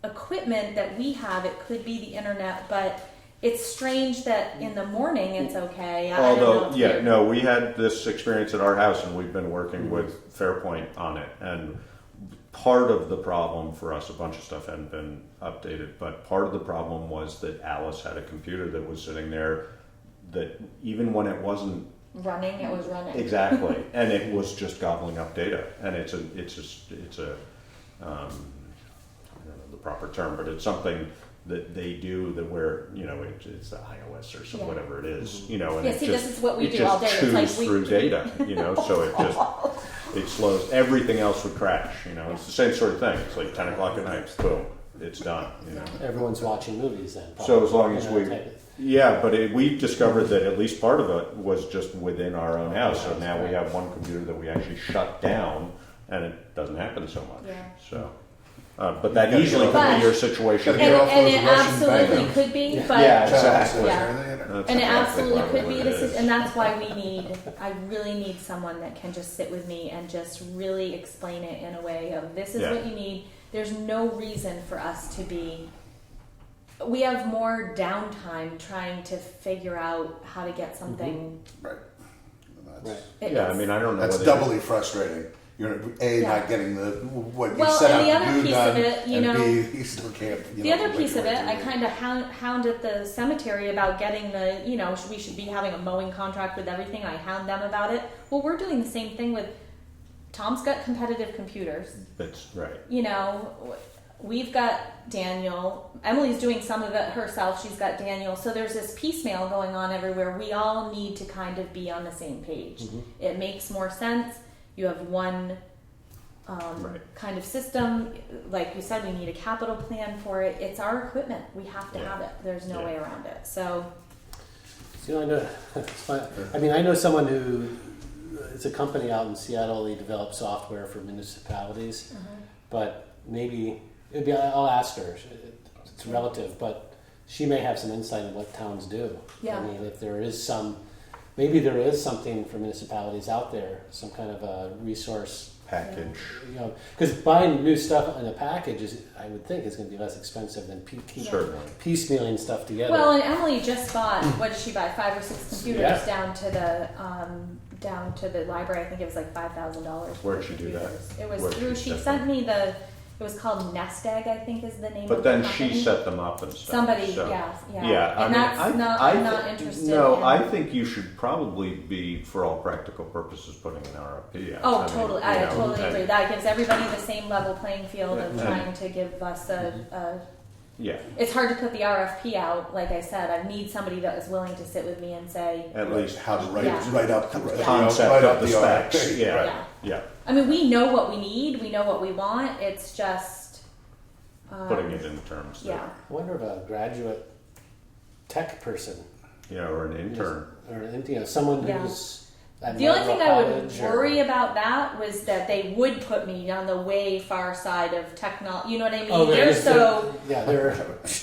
equipment that we have. It could be the internet, but it's strange that in the morning it's okay. I don't know, Although, it's yeah, weird. no, we had this experience at our house, and we've been working with Fairpoint on it. And part of the problem for us, a bunch of stuff hadn't been updated, but part of the problem was that Alice had a computer that was sitting there that even when it wasn't Running, it was running. exactly, and it was just gobbling up data. And I don't know the proper term, but it's something that they do that where it's the iOS or some Yeah. whatever it is, and Yeah, it see, just, this is what we it do just all day. It's chews like through data, so it slows. Everything else would crash, It's the same sort of thing. It's like 10 o'clock at night, boom, it's done, Everyone's watching movies then. So as long as probably, we- type of- Yeah, but we discovered that at least part of it was just within our own house. So now we have one computer that we actually shut down, and it doesn't happen so much. Yeah. So But that gotta easily get could off- be your situation. Gotta get here. off And those it Russian absolutely banknotes. could be, Yeah, but exactly. Yeah. That's and it exactly absolutely probably could be what it is. and that's why I really need someone that can just sit with me and just really explain it in a way of this is Yeah. what you need. There's no reason for us to be. We have more downtime trying to figure out how to get something. Right. That's, Right. It Yeah, I is- mean, I don't know that's whether doubly frustrating. You're Yeah. not getting what you Well, set and the out other to do piece done, of it, you and know, B, you still can't. You The know, other make piece your of way it, through I kind of hounded the cemetery about getting the, we should be having a mowing contract with everything. I hound them about it. Well, we're doing the same thing with Tom's got competitive computers. That's right. We've got Daniel. Emily's doing some of it herself. She's got Daniel. So there's this piecemeal going on everywhere. We all need to kind of be on the same page. It makes more sense. You have one Right. kind of system. Like you said, we need a capital plan for it. It's our equipment. We have to Yeah. have it. There's no Yeah. way around it. So, I know. It's fun. I mean, I know someone who. It's a company out in Seattle. They develop software for municipalities, but maybe it'd be. I'll ask her. It's relative, but she may have some insight on what towns do. Yeah. I mean, if there is maybe there is something for municipalities out there, some kind of a resource. Package. Because buying new stuff in a package is, I would think, is going to be less expensive than Certainly. piecemealing stuff together. well, and Emily just bought, what did she buy? 5 or 6 computers Yeah. down to the library. I think it was like $5,000. Where'd she do that? It was Where'd through, she she set sent me it was called Nest Egg, I think is the name But of the then company. she set them up and stuff. Somebody, so. yeah. Yeah, And I'm not interested No, in. I think you should probably be, for all practical purposes, putting an RFP out. Oh, I mean, totally. you I know, totally and- agree. That gives everybody the same level playing field of Yeah. trying to give us a. Yeah, It's hard to put the RFP out. Like I said, I need somebody that is willing to sit with me and say, at least how to write Yeah. up the concept write of up the specs. RFP. Yeah, Yeah. yeah, I mean, we know what we need. We know what we want. It's just. putting it in terms. That, Yeah. I wonder if a graduate tech person or an intern. or someone Yeah. who's at The only thing I would college or- worry about that was that they would put me on the way far side of technology. You know what I mean? Oh, They're so.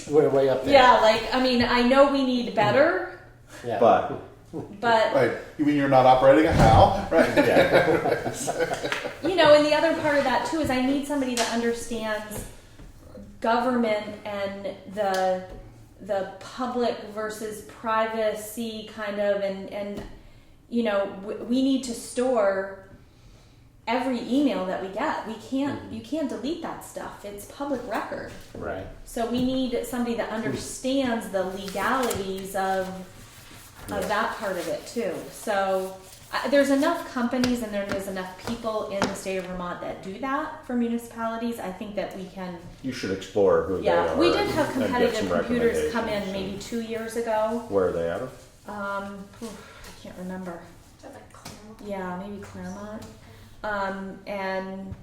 we're way up there. Yeah, like, I mean, I know we need better, Yeah. But but, Right. You mean you're not operating a HAL? Right. and the other part of that too is I need somebody that understands government and the public versus privacy kind of, and we need to store every email that we get. You can't delete that stuff. It's public record. Right. So we need somebody that understands the legalities of that part of it too. So there's enough companies and there's enough people in the state of Vermont that do that for municipalities. I think that we can. you should explore who they are. We did have and get competitive some computers come in recommendations. maybe 2 years ago. Where are they out of? I can't remember. Is that like Claremont? Yeah, maybe Claremont. And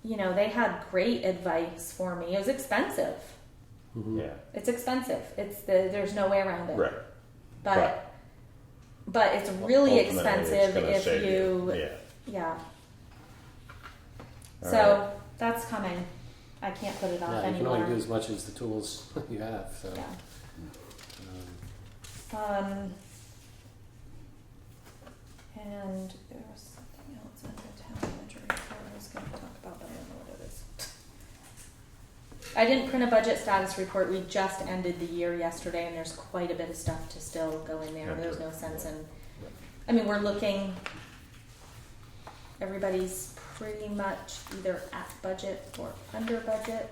they had great advice for me. It was expensive. Yeah, It's expensive. There's no way around it. right. But it's really Ultimately, expensive it's gonna if save you. Yeah. All So right. that's coming. I can't put it off Yeah, you can anymore. only do as much as the tools you have. So. Yeah. Um, And there was something else under town manager report I was going to talk about, but I don't know what it is. I didn't print a budget status report. We just ended the year yesterday, and there's quite a bit of stuff to still go in there. Yeah, There's sure. no sense in. I mean, we're looking. Everybody's pretty much either at budget or under budget.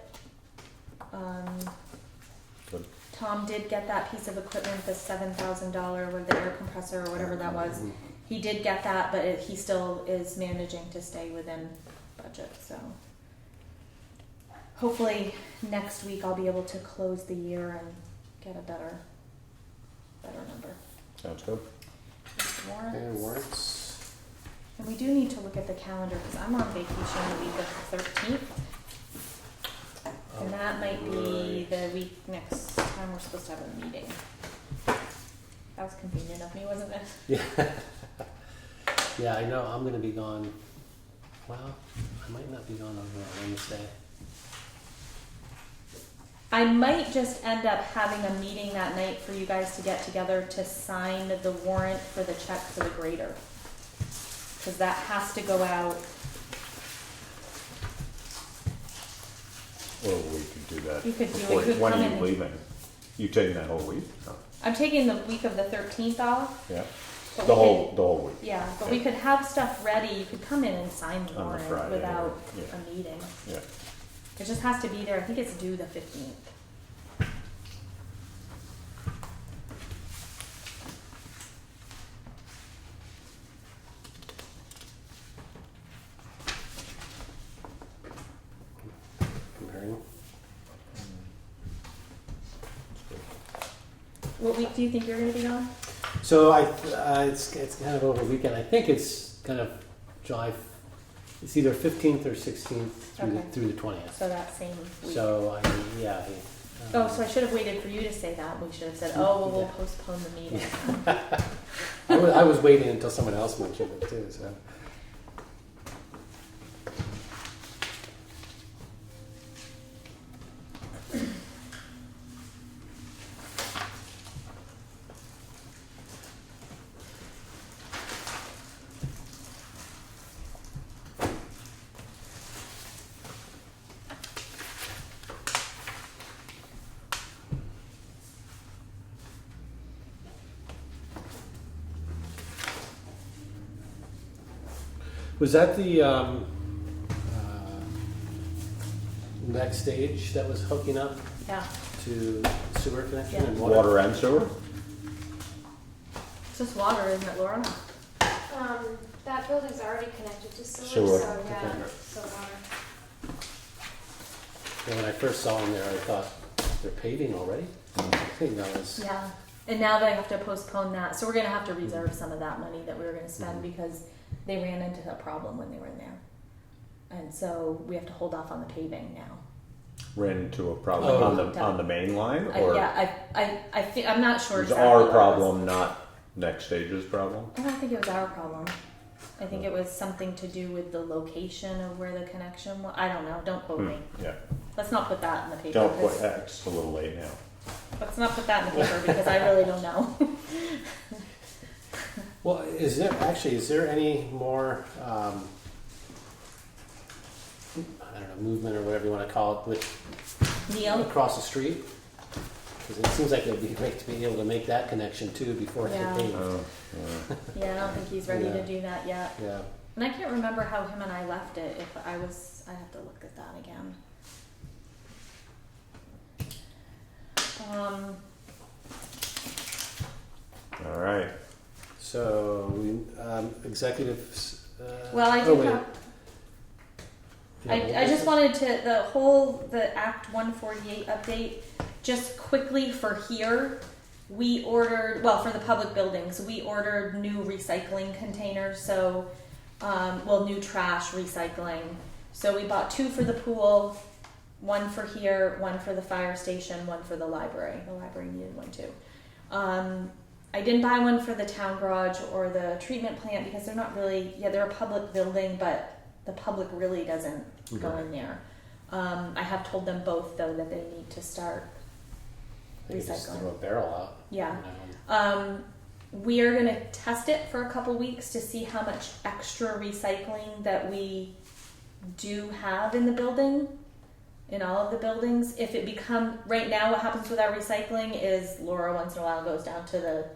Good. Tom did get that piece of equipment, the $7,000 with the air compressor or whatever that was. He did get that, but he still is managing to stay within budget. So hopefully next week I'll be able to close the year and get a better number. Sounds good. Warrants. and warrants. And we do need to look at the calendar because I'm on vacation the week of the 13th. And that might be the week next time we're supposed to have a meeting. That was convenient of me, wasn't it? Yeah. Yeah, I know. I'm going to be gone. Well, I might not be gone on Wednesday. I might just end up having a meeting that night for you guys to get together to sign the warrant for the check for the grader. Because that has to go out. Or we could do that. You could do it. before- You could When come are you in. leaving? You taking that whole week? No. I'm taking the week of the 13th off. Yeah. But The we whole week. Yeah, but we could have stuff ready. You could come in and sign the On the warrant Friday, without yeah. a meeting. Yeah. It just has to be there. I think it's due the 15th. Comparing. What week do you think you're going to be on? So it's kind of over the weekend. I think it's kind of July. It's either 15th or 16th Okay. through the 20th. So that same week. So yeah. Oh, so I should have waited for you to say that. We should have said, oh, well, we'll Yeah. postpone the meeting. I was waiting until someone else mentioned it too. So. Was that the next stage that was hooking up Yeah. to sewer connection Yeah. and Water and sewer? It's just water, isn't it, Laura? That building's already connected to Sewer. sewer, so yeah, Okay. so water. Yeah, when I first saw them there, I thought they're paving already. I think that was. Yeah. And now they have to postpone that. So we're going to have to reserve some of that money that we were going to spend because they ran into a problem when they were in there. And so we have to hold off on the paving now. Ran into a problem Oh. on the main line, or I'm not sure. it was exactly our what it problem, not next stage's problem? I don't think it was our problem. I think it was something to do with the location of where the connection was. I don't know. Don't quote me. Yeah. Let's not put that in the paper. Don't put 'cause- X. A little late now. Let's not put that in the paper because I really don't know. Well, is there any more, I don't know, movement or whatever you want to call it, with Neil? across the street? Because it seems like it would be great to be able to make that connection too before it's Yeah. paved. Oh, yeah. Yeah, I don't think he's ready Yeah. to do that yet. Yeah. And I can't remember how him and I left it. If I was, I have to look at that again. All right. So, executives. Well, I oh, do wait. have. Yeah, I just wanted to the Act 148 update. Just quickly for here, we ordered for the public buildings. We ordered new recycling containers. So, new trash recycling. So we bought 2 for the pool, 1 for here, 1 for the fire station, 1 for the library. The library needed 1 too. I didn't buy 1 for the town garage or the treatment plant because they're not really, they're a public building, but the public really doesn't go in there. I have told them both though that they need to start You could just recycling. throw a barrel out. Yeah. You know. We are going to test it for a couple weeks to see how much extra recycling that we do have in the building, in all of the buildings. If it right now what happens with our recycling is Laura once in a while goes down to the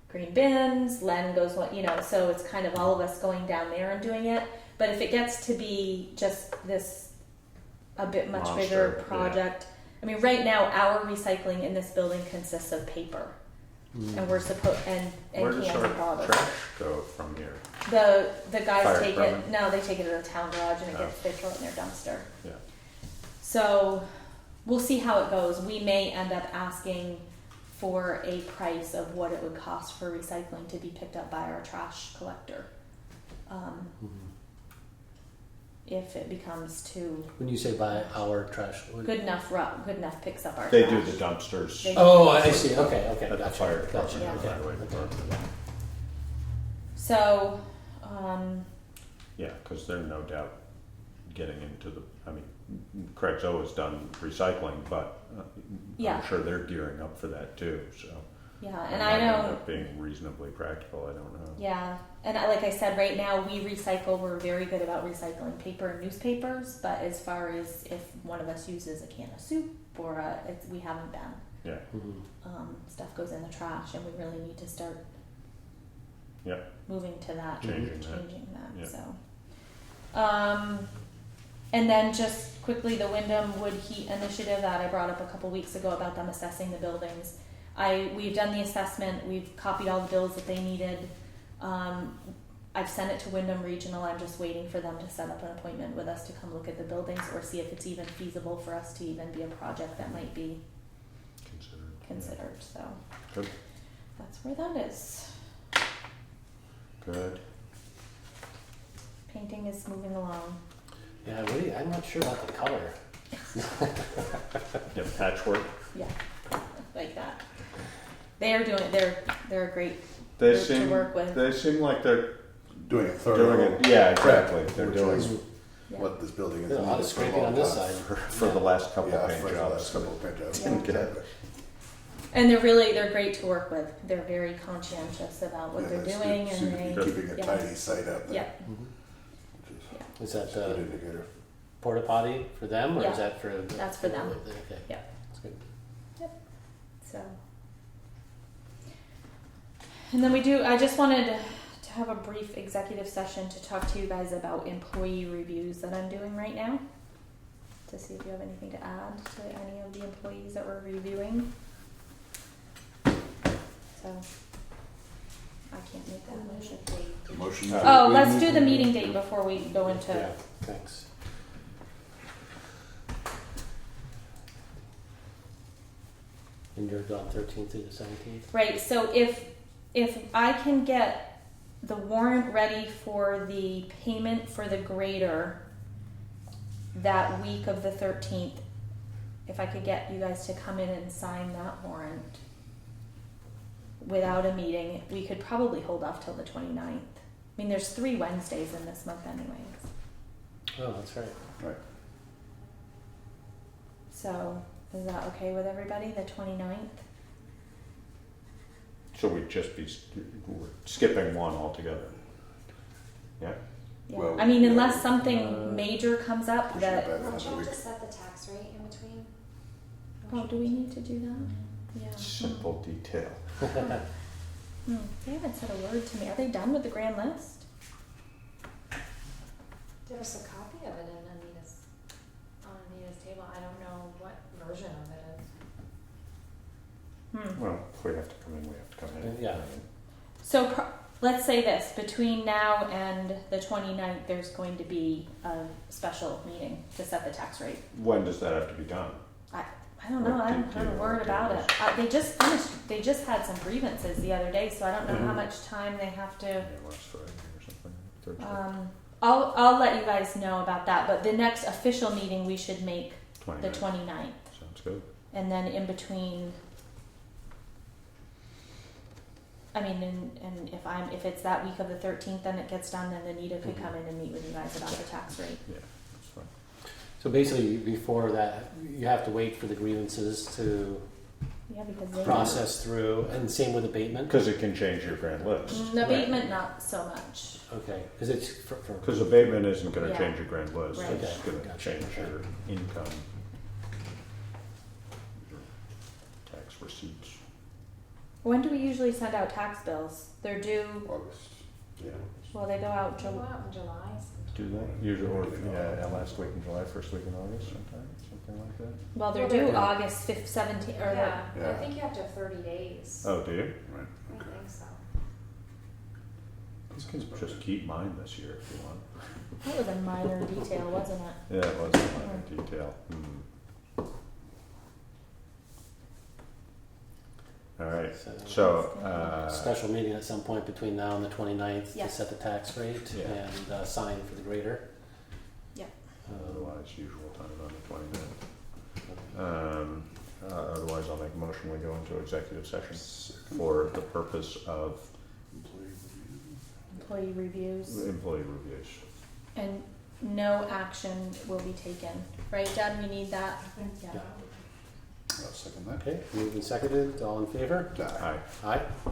green bins, Len goes, so it's kind of all of us going down there and doing it. But if it gets to be just this a bit much Monster, bigger project, I mean, right now our recycling in this building consists of paper. And we're supposed and Where cans does and our bottles. trash go from here? The guys Fire take it. department? No, they take it to the town garage and Oh. they throw it in their dumpster. Yeah. So we'll see how it goes. We may end up asking for a price of what it would cost for recycling to be picked up by our trash collector. If it becomes too When you say buy our trash, good enough picks up our They trash. do the dumpsters They- Oh, I see. Okay, at the gotcha. fire Gotcha. department. Yeah. Highway department. So, Yeah, because they're no doubt getting into Craig's always done recycling, but Yeah. I'm sure they're gearing up for that too, so. Yeah, It and might I end know. up being reasonably practical, I don't know. Yeah, and like I said, right now we recycle. We're very good about recycling paper and newspapers, but as far as if one of us uses a can of soup or we haven't been. Yeah, Stuff goes in the trash, and we really need to start yeah, moving to that, changing that. Yeah. So, and then just quickly, the Windham Wood Heat Initiative that I brought up a couple weeks ago about them assessing the buildings. We've done the assessment. We've copied all the bills that they needed. I've sent it to Windham Regional. I'm just waiting for them to set up an appointment with us to come look at the buildings or see if it's even feasible for us to even be a project that might be considered. So Good. that's where that is. Good. Painting is moving along. Yeah, really, I'm not sure about the color. Yeah, patchwork. Yeah, like that. They are doing. They're a great They group to seem, work with. they seem like they're Doing it thorough. doing it, yeah, exactly, they're Which doing is it Yeah. what this building is. There's a lot of needed for a scraping long on this time. side. for the last couple Yeah, paint for the jobs. last couple of paint jobs. Yeah. Exactly. And they're great to work with. They're very conscientious about what Yeah, they're they doing, seem and to be they keeping a yeah. tidy site out there. Yeah. Is that Good indicator. porta potty for them, or Yeah. is that for? That's for them. Okay. Yeah. That's good. So, and then I just wanted to have a brief executive session to talk to you guys about employee reviews that I'm doing right now, to see if you have anything to add to any of the employees that we're reviewing. So, I can't make that motion. Motion. Oh, let's do the meeting date before we go into. Yeah, thanks. And you're gone 13th through the 17th? Right, so if I can get the warrant ready for the payment for the grader that week of the 13th, if I could get you guys to come in and sign that warrant without a meeting, we could probably hold off till the 29th. I mean, there's 3 Wednesdays in this month anyways. Oh, that's right. Right. So, is that okay with everybody, the 29th? So we'd just be we're skipping one altogether. Yeah. Yeah, Well, I mean, yeah. unless something major comes up Pushing that... it back Don't another you have week. to set the tax rate in between? Oh, do we need to do that? Yeah. Simple detail. They haven't said a word to me. Are they done with the grand list? There was a copy of it on Anita's table. I don't know what version of it is. Well, if we have to come in, we have to come in. Yeah. So let's say this, between now and the 29th, there's going to be a special meeting to set the tax rate. When does that have to be done? I don't know, What I haven't do heard you a know word what about day it. They just had some grievances the other day, so I don't know how much time they have to... Yeah, last Friday or something. Thursday. I'll let you guys know about that, but the next official meeting we should make 29th. the 29th. Sounds good. And then in between, I mean, and if it's that week of the 13th, then it gets done, then Anita could come in and meet with you guys about the tax rate. Yeah, that's fine. So basically, before that, you have to wait for the grievances to Yeah, because they... process through, and same with abatement? Because it can change your grand list. Abatement, not so much. Okay, because it's for Because abatement isn't going to Yeah. change your grand list. Right. It's Okay. going to Gotcha. change Okay. your income, your tax receipts. When do we usually send out tax bills? They're due, August. Yeah. well, they go out Go July. out in July. Do that? Usually, or last week in July, first week in August, something like that. Well, they're Well, due they're- August 5th, 17th, or Yeah, Yeah. I think you have to have 30 days. Oh, do you? Right. I think so. You can just keep mine this year if you want. that was a minor detail, wasn't it? Yeah, it was a minor detail. All right, so, special meeting at some point between now and the 29th to Yes. set the tax rate Yeah. and sign for the grader. Yep. otherwise, usual time on the 29th. Otherwise, I'll make a motion, we go into executive session for the purpose of Employee reviews. employee reviews. And no action will be taken, right, Deb? We need that? Yeah. I'll second that. Okay, moved and seconded, all in favor? Aye. Aye. Aye.